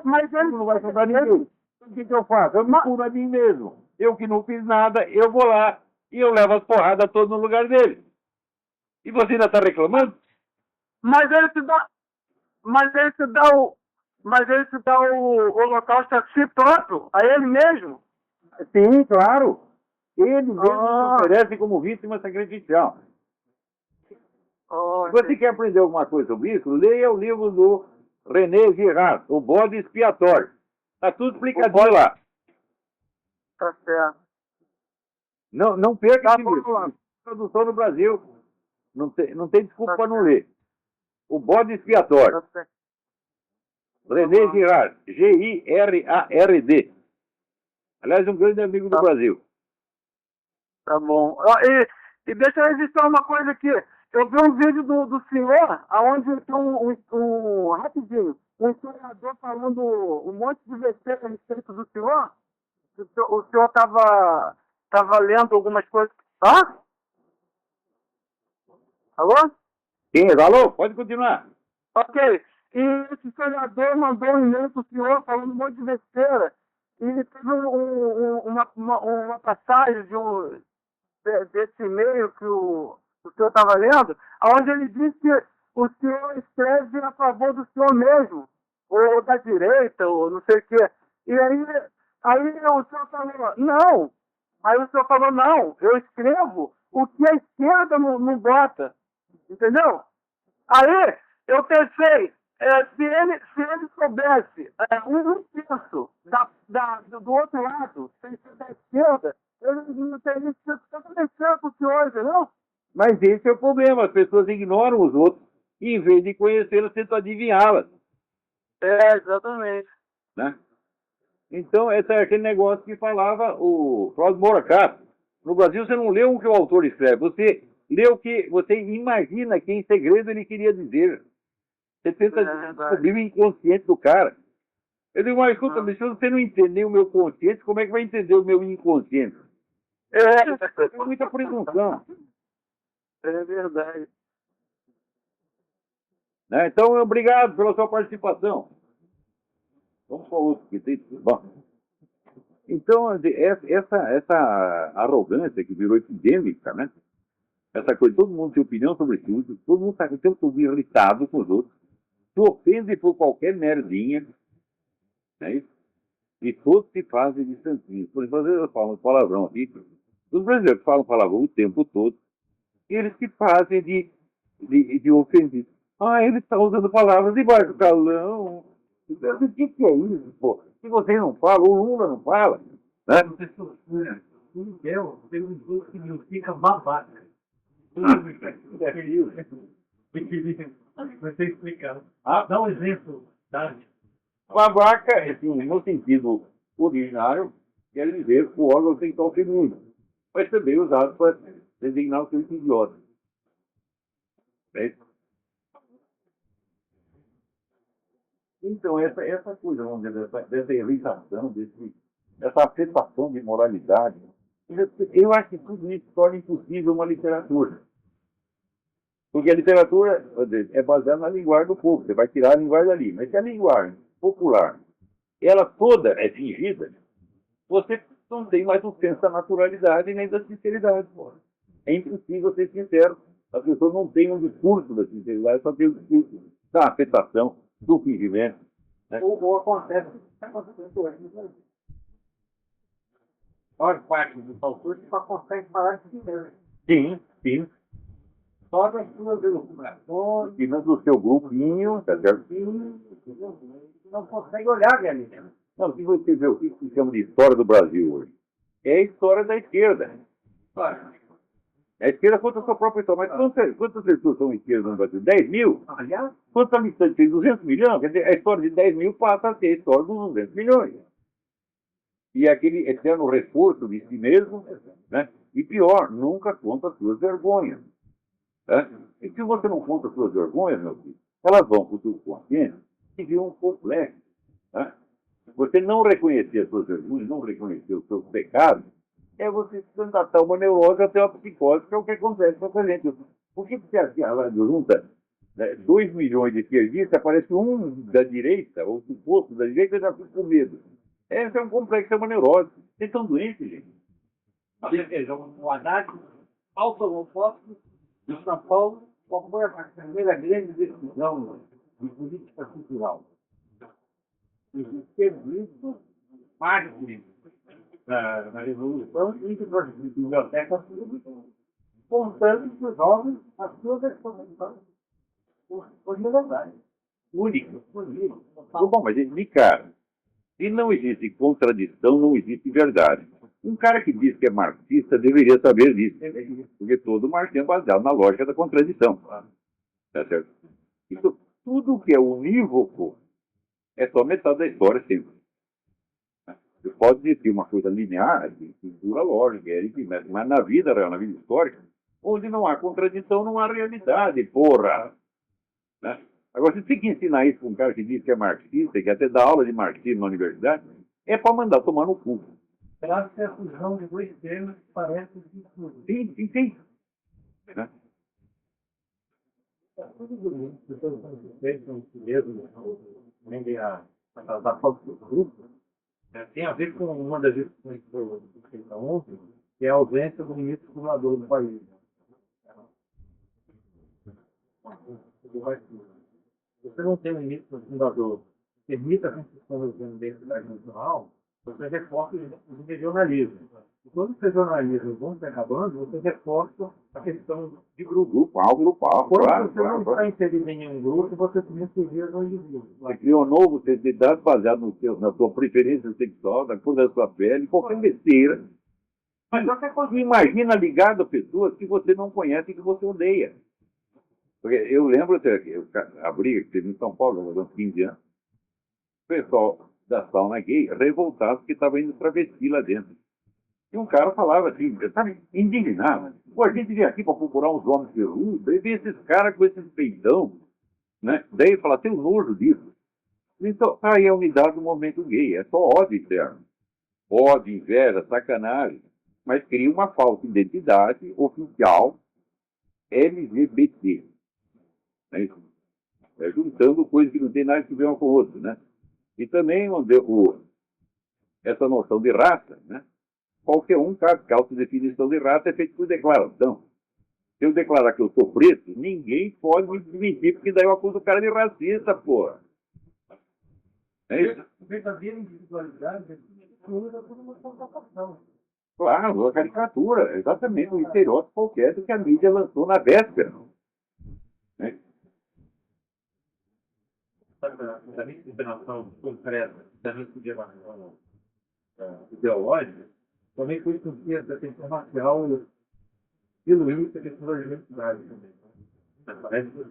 Speaker 3: mas ele
Speaker 1: não vai sobrar ninguém. O que eu faço? Eu me curo a mim mesmo. Eu que não fiz nada, eu vou lá e eu levo as porradas todas no lugar dele. E você ainda está reclamando?
Speaker 3: Mas ele te dá o holocausto a si próprio, a ele mesmo.
Speaker 1: Sim, claro. Ele mesmo se oferece como vítima sacrificial. Se você quer aprender alguma coisa sobre isso, leia o livro do René Girard, O Bode Expiatório. Está tudo explicadinho lá.
Speaker 3: Tá certo.
Speaker 1: Não perca esse livro.
Speaker 3: Bom.
Speaker 1: Tradução no Brasil. Não tem desculpa para não ler. O Bode Expiatório.
Speaker 3: Tá certo.
Speaker 1: René Girard. Girard. Aliás, um grande amigo do Brasil.
Speaker 3: Tá bom. E deixa eu registrar uma coisa aqui. Eu vi um vídeo do senhor, onde tem rapidinho, um historiador falando um monte de besteira a respeito do senhor. O senhor estava lendo algumas coisas. Hã? Alô?
Speaker 1: Sim, alô? Pode continuar.
Speaker 3: Ok. E esse historiador mandou um e-mail para o senhor falando um monte de besteira. E teve uma passagem desse e-mail que o senhor estava lendo, onde ele disse que o senhor escreve a favor do senhor mesmo, ou da direita, ou não sei o quê. E aí o senhor falou, não. Aí o senhor falou, não, eu escrevo o que a esquerda não bota. Entendeu? Aí eu pensei, se ele soubesse um terço do outro lado, sem ser da esquerda, ele não teria sido com o senhor, entendeu?
Speaker 1: Mas esse é o problema. As pessoas ignoram os outros e, em vez de conhecê-los, tentam adivinhá-las.
Speaker 3: Exatamente.
Speaker 1: Né? Então, esse é aquele negócio que falava o Cláudio Moracato. No Brasil, você não lê o que o autor escreve. Você lê o que você imagina que, em segredo, ele queria dizer. Você tenta descobrir o inconsciente do cara. Eu digo, mas escuta, se você não entender o meu consciente, como é que vai entender o meu inconsciente? É muita presunção.
Speaker 3: É verdade.
Speaker 1: Né? Então, obrigado pela sua participação. Vamos para outro que tem. Bom. Então, essa arrogância que virou epidêmica, né? Essa coisa, todo mundo tem opinião sobre tudo, todo mundo está o tempo todo irritado com os outros. se ofende por qualquer merdinha, né? Isso? E todos se fazem de santinhos. Por exemplo, às vezes eu falo palavrão aqui, os brasileiros falam palavrão o tempo todo, e eles se fazem de ofendidos. Ah, ele está usando palavras de baixo calão. O que é isso, pô? Se vocês não falam, o Lula não fala, né?
Speaker 2: Miguel tem um grupo que significa babaca. Vai ser explicado. Dá um exemplo, tá?
Speaker 1: Babaca, assim, no sentido originário, quer dizer o órgão sexual feminino, mas também usado para designar o seu idiota. Né? Então, essa coisa, vamos dizer, dessa irritação, dessa afetação de moralidade, eu acho que tudo isso torna impossível uma literatura. Porque a literatura é baseada na linguagem do povo, você vai tirar a linguagem dali. Mas se a linguagem popular, ela toda é fingida, você não tem mais o senso da naturalidade nem da sinceridade. Porra. É impossível ser sincero. A pessoa não tem um discurso da sinceridade, só tem um discurso da afetação, do fingimento. Né?
Speaker 2: Ou acontece o que está acontecendo hoje no Brasil. Olha, parte dos autores só consegue falar de si mesmo.
Speaker 1: Sim, sim.
Speaker 2: Só das suas elucubrações,
Speaker 1: E do seu grupinho, tá certo?
Speaker 2: não consegue olhar a realidade.
Speaker 1: Não, se você vê o que se chama de história do Brasil hoje, é a história da esquerda.
Speaker 2: Olha,
Speaker 1: A esquerda conta a sua própria história. Mas quantas pessoas são esquerdas no Brasil? 10 mil?
Speaker 2: aliás,
Speaker 1: Quantos habitantes tem? 200 milhões? Quer dizer, a história de 10 mil passa a ser a história dos 200 milhões. E aquele eterno reforço de si mesmo, né? E pior, nunca conta as suas vergonhas. Né? E se você não conta as suas vergonhas, meu filho, elas vão para o seu consciente e viram um complexo. Né? Você não reconhecer as suas vergonhas, não reconhecer os seus pecados, é você se candidatar uma neurose até uma psicose, que é o que acontece com a gente. Por que você junta 2 milhões de esquerdistas, aparece um da direita, ou suposto da direita, e já fica com medo? Esse é um complexo, é uma neurose. Vocês estão doentes, gente.
Speaker 2: veja, o Haddad, automofóbico, de São Paulo, qual foi a primeira grande decisão de política cultural? Ter visto parte na Revolução e de bibliotecas públicas, contando para os jovens as suas exposições. Por verdade.
Speaker 1: Único. Bom, mas de cara, se não existe contradição, não existe verdade. Um cara que diz que é marxista deveria saber disso. Porque todo marxismo é baseado na lógica da contradição. Tá certo? Então, tudo que é unívoco é só metade da história sempre. Você pode dizer uma coisa linear, de estrutura lógica, mas na vida real, na vida histórica, onde não há contradição, não há realidade, porra. Né? Agora, se você tem que ensinar isso para um cara que diz que é marxista, que até dá aula de marxismo na universidade, é para mandar tomar no cu.
Speaker 2: Será que é a fusão de dois termos que parecem distintos?
Speaker 1: Sim, sim, sim. Né?
Speaker 2: Tudo bonito, as pessoas são suspeitas mesmo, nem da falta do grupo. Tem a ver com uma das discussões que eu fiz ontem, que é a ausência do ministro fundador do país. Você não tem um ministro fundador que permita a construção do governo nacional, você reforça o regionalismo. E quando os regionalismos vão se acabando, você reforça a questão de grupo.
Speaker 1: Grupal,
Speaker 2: Quando
Speaker 1: claro,
Speaker 2: você não está
Speaker 1: claro.
Speaker 2: inserido em nenhum grupo, você se refugia no indivíduo.
Speaker 1: Você cria um novo identidade baseado na sua preferência sexual, na cor da sua pele, qualquer besteira. Mas qualquer coisa, imagina ligado a pessoas que você não conhece e que você odeia. Porque eu lembro a briga que teve em São Paulo, há uns 15 anos. O pessoal da sauna gay revoltado porque estava indo travesti lá dentro. E um cara falava assim, sabe, indignado. Pô, a gente veio aqui para procurar uns homens peludos, aí vem esses caras com esses peitão, né? Daí ele fala, tem um nojo disso. Então, aí é a unidade do movimento gay, é só ódio interno. Ódio, inveja, sacanagem. Mas cria uma falsa identidade oficial LGBT. Né? Juntando coisas que não tem nada a ver uma com a outra, né? E também essa noção de raça, né? Qualquer um cabe que a autodefinição de raça é feita por declaração. Se eu declarar que eu sou preto, ninguém pode me desmentir, porque daí eu acuso o cara de racista, porra. É isso?
Speaker 2: Verdadeira individualidade excluída por uma contratação.
Speaker 1: Claro, a caricatura, exatamente, o estereótipo qualquer do que a mídia lançou na véspera. Né?
Speaker 2: Da interpretação concreta da miscigenação ideológica, também foi sentido da questão racial diluir a questão da diversidade também. Parece que o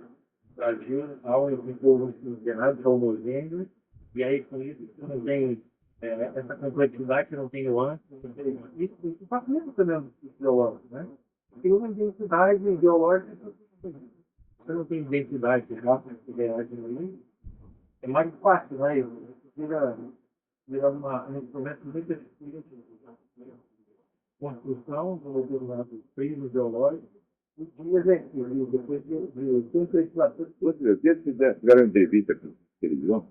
Speaker 2: Brasil, ao um povo miscigenado, é homogêneo, e aí com isso não tem essa complexidade, que não tem nuance, isso facilita também os ideológicos, né? Tem uma identidade ideológica, você não tem identidade rápida, é mais fácil, né? Vira um instrumento muito eficiente de construção de um determinado prisma ideológico e de exercício, depois de concretização.
Speaker 1: Vocês fizeram entrevista com televisão,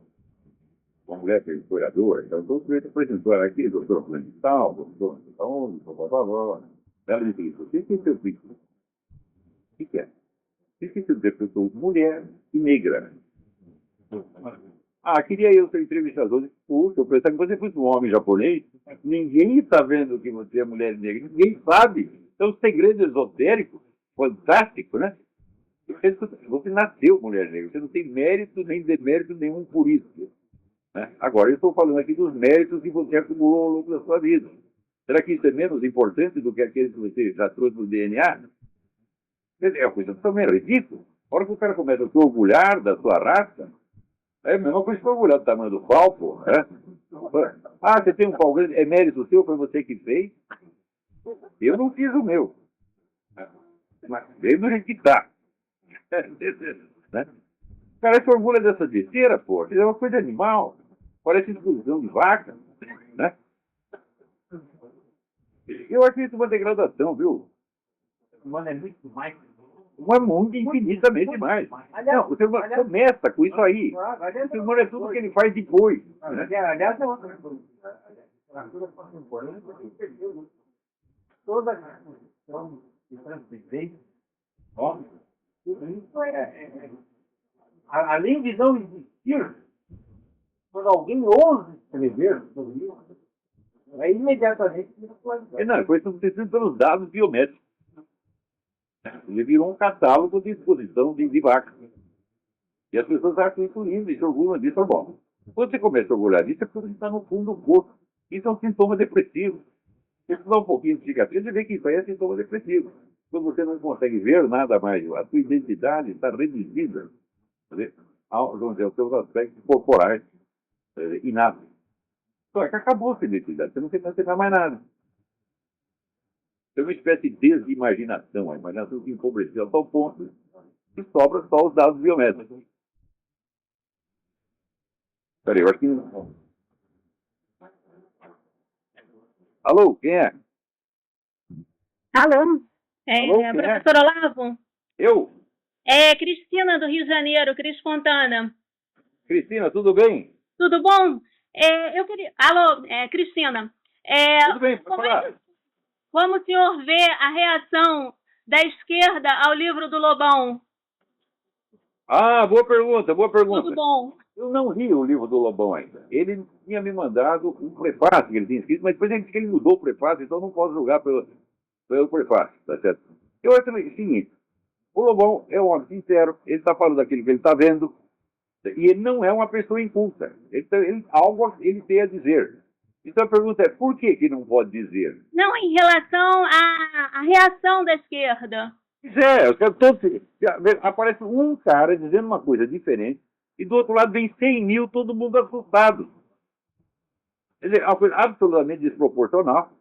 Speaker 1: uma mulher que é historiadora, então o sujeito apresentou ela aqui, doutor Fulano de Tal, doutor Fulano, blá, blá, blá. Ela disse, você tem seu filho? O que é? Você tem seu interpretou mulher e negra. Ah, queria eu ser entrevistador. Puxa, eu pensava que você fosse um homem japonês. Ninguém está vendo que você é mulher e negra. Ninguém sabe. É um segredo esotérico, fantástico, né? Você nasceu mulher negra. Você não tem mérito nem demérito nenhum por isso. Né? Agora, eu estou falando aqui dos méritos que você acumulou ao longo da sua vida. Será que isso é menos importante do que aquele que você já trouxe no DNA? É uma coisa também ridícula. A hora que o cara começa a se orgulhar da sua raça, é a mesma coisa que orgulhar do tamanho do pau, pô. Ah, você tem um pau grande, é mérito seu, foi você que fez? Eu não fiz o meu. Mas veio do jeito que tá. Né? O cara se orgulha dessa besteira, pô. É uma coisa animal. Parece exclusão de vaca. Né? Eu acho isso uma degradação, viu?
Speaker 2: Mano, é muito mais.
Speaker 1: É muito infinitamente mais. Não, o ser humano começa com isso aí. O ser humano é tudo que ele faz depois. Né?
Speaker 2: Aliás, é outra coisa. A literatura contemporânea perdeu toda a questão de transcendência. Tudo isso além de não existir, quando alguém ousa escrever sobre isso, é imediatamente
Speaker 1: não, foi substituído pelos dados biométricos. Ele virou um catálogo de exposição de vacas. E as pessoas acham isso lindo, e se orgulham disso. Bom, quando você começa a orgulhar disso, é porque você está no fundo do corpo. Isso é um sintoma depressivo. Se você dá um pouquinho de psiquiatria, você vê que isso aí é sintoma depressivo. Quando você não consegue ver nada mais, a sua identidade está reduzida vamos dizer, aos seus aspectos corporais inatos. Só que acabou a sua identidade, você não tem mais nada. É uma espécie de desimaginação. A imaginação se empobreceu a tal ponto que sobra só os dados biométricos. Peraí, eu acho que não. Alô, quem é?
Speaker 4: Alô?
Speaker 1: Alô, quem é?
Speaker 4: Professor Olavo?
Speaker 1: Eu?
Speaker 4: É Cristina, do Rio de Janeiro, Cris Fontana.
Speaker 1: Cristina, tudo bem?
Speaker 4: Tudo bom? Eu queria... Alô, Cristina.
Speaker 1: Tudo bem, pode falar.
Speaker 4: Como o senhor vê a reação da esquerda ao livro do Lobão?
Speaker 1: Ah, boa pergunta, boa pergunta.
Speaker 4: Tudo bom.
Speaker 1: Eu não li o livro do Lobão ainda. Ele tinha me mandado um prefácio que ele tinha escrito, mas depois ele disse que ele mudou o prefácio, então eu não posso julgar pelo prefácio, tá certo? Eu acho o seguinte, o Lobão é um homem sincero, ele está falando daquilo que ele está vendo, e ele não é uma pessoa inculta. Algo ele tem a dizer. Então a pergunta é, por que não pode dizer?
Speaker 4: Não, em relação à reação da esquerda.
Speaker 1: Aparece um cara dizendo uma coisa diferente, e do outro lado vem 100 mil, todo mundo assustado. Quer dizer, é uma coisa absolutamente desproporcional,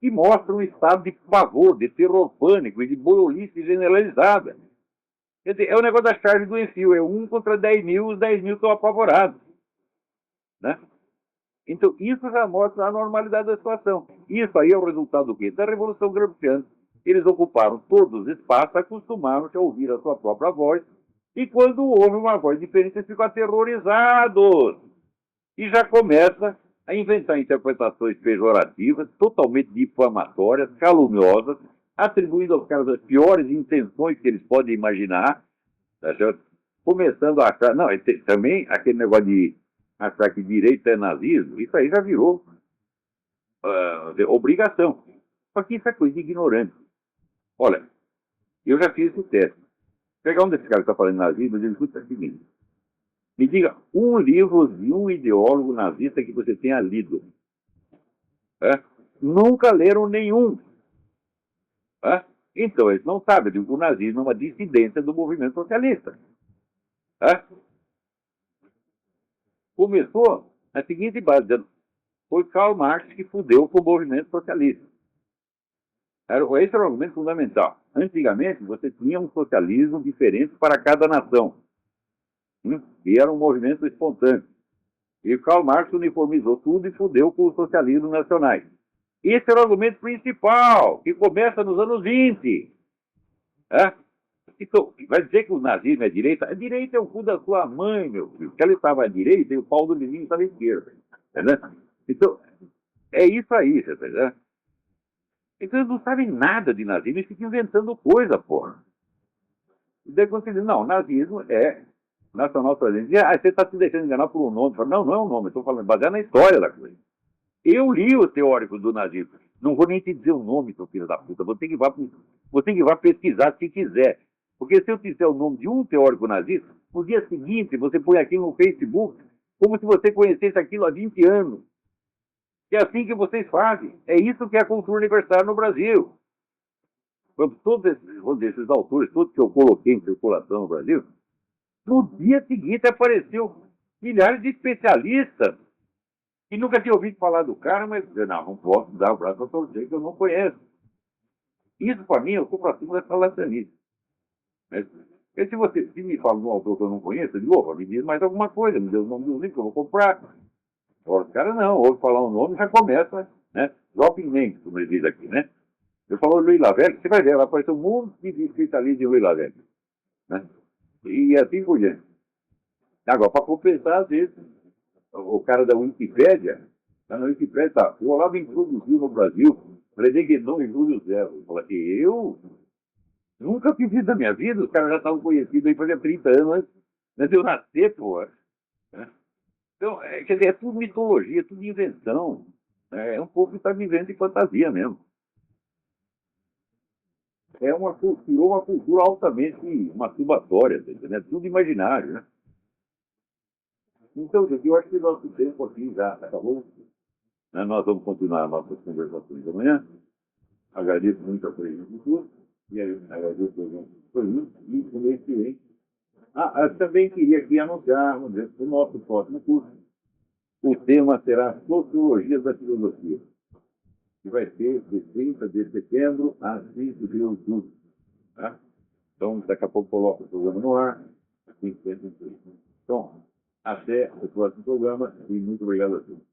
Speaker 1: que mostra um estado de pavor, de terror pânico e de boiolice generalizada. Quer dizer, é o negócio da charge do Enfio, é 1 contra 10 mil, os 10 mil estão apavorados. Né? Então, isso já mostra a normalidade da situação. Isso aí é o resultado do quê? Da Revolução Gramsciana. Eles ocuparam todos os espaços, acostumaram-se a ouvir a sua própria voz, e quando ouvem uma voz diferente, eles ficam aterrorizados. E já começa a inventar interpretações pejorativas, totalmente difamatórias, caluniosas, atribuindo aos caras as piores intenções que eles podem imaginar, tá certo? Começando a achar, não, também aquele negócio de achar que direito é nazismo, isso aí já virou obrigação. Só que isso é coisa de ignorante. Olha, eu já fiz esse teste. Pegar um desses caras que está falando nazismo, eu digo, escuta, é o seguinte, me diga um livro de um ideólogo nazista que você tenha lido. Nunca leram nenhum. Então, eles não sabem que o nazismo é uma dissidência do movimento socialista. Começou na seguinte base, dizendo, foi Karl Marx que fudeu com o movimento socialista. Esse era o argumento fundamental. Antigamente, você tinha um socialismo diferente para cada nação. E era um movimento espontâneo. E Karl Marx uniformizou tudo e fudeu com os socialismos nacionais. Esse era o argumento principal, que começa nos anos 20. Então, vai dizer que o nazismo é direita? A direita é o cu da sua mãe, meu filho. Porque ela estava à direita e o pau do menino estava à esquerda. Então, é isso aí, você tá entendendo? Então eles não sabem nada de nazismo e ficam inventando coisa, porra. E daí quando você diz, não, nazismo é nacional-socialismo. Você está se deixando enganar por um nome. Falo, não, não é um nome, estou falando baseado na história da coisa. Eu li os teóricos do nazismo. Não vou nem te dizer o nome, seu filho da puta. Vou ter que ir lá pesquisar se quiser. Porque se eu disser o nome de um teórico nazista, no dia seguinte você põe aquilo no Facebook como se você conhecesse aquilo há 20 anos. É assim que vocês fazem. É isso que é a cultura universitária no Brasil. Todos esses autores, todos que eu coloquei em circulação no Brasil, no dia seguinte apareceu milhares de especialistas que nunca tinham ouvido falar do cara, mas não posso dar o braço a torcer que eu não conheço. Isso, para mim, eu sou para cima da charlatanice. Porque se me fala de um autor que eu não conheço, eu digo, me diz mais alguma coisa, me diz o nome do livro que eu vou comprar. Agora, os caras não, ouve falar um nome e já começa, né? Dropping names, como ele diz aqui, né? Eu falo Louis Lavelle, você vai ver, vai aparecer um monte de escrita ali de Louis Lavelle. Né? E assim por diante. Agora, para compensar, às vezes, o cara da Wikipédia, tá na Wikipédia, tá, o Olavo introduziu no Brasil, René Guénon e Júlio Zero. Eu falei, eu nunca fiz isso na minha vida, os caras já estavam conhecidos aí fazia 30 anos antes de eu nascer, pô. Né? Então, quer dizer, é tudo mitologia, é tudo invenção. É um povo que está vivendo de fantasia mesmo. Virou uma cultura altamente masturbatória, né? Tudo imaginário, né? Então, gente, eu acho que o nosso tempo aqui já acabou. Né? Nós vamos continuar nossas conversações amanhã. Agradeço muito a presença de todos. E aí, agradeço a presença e mês que vem. Eu também queria aqui anunciar o nosso próximo curso. O tema será Sociologia da Filosofia, que vai ser de 30 de setembro a 5 de outubro. Tá? Então, daqui a pouco coloco o programa no ar. Então, até o próximo programa e muito obrigado a todos.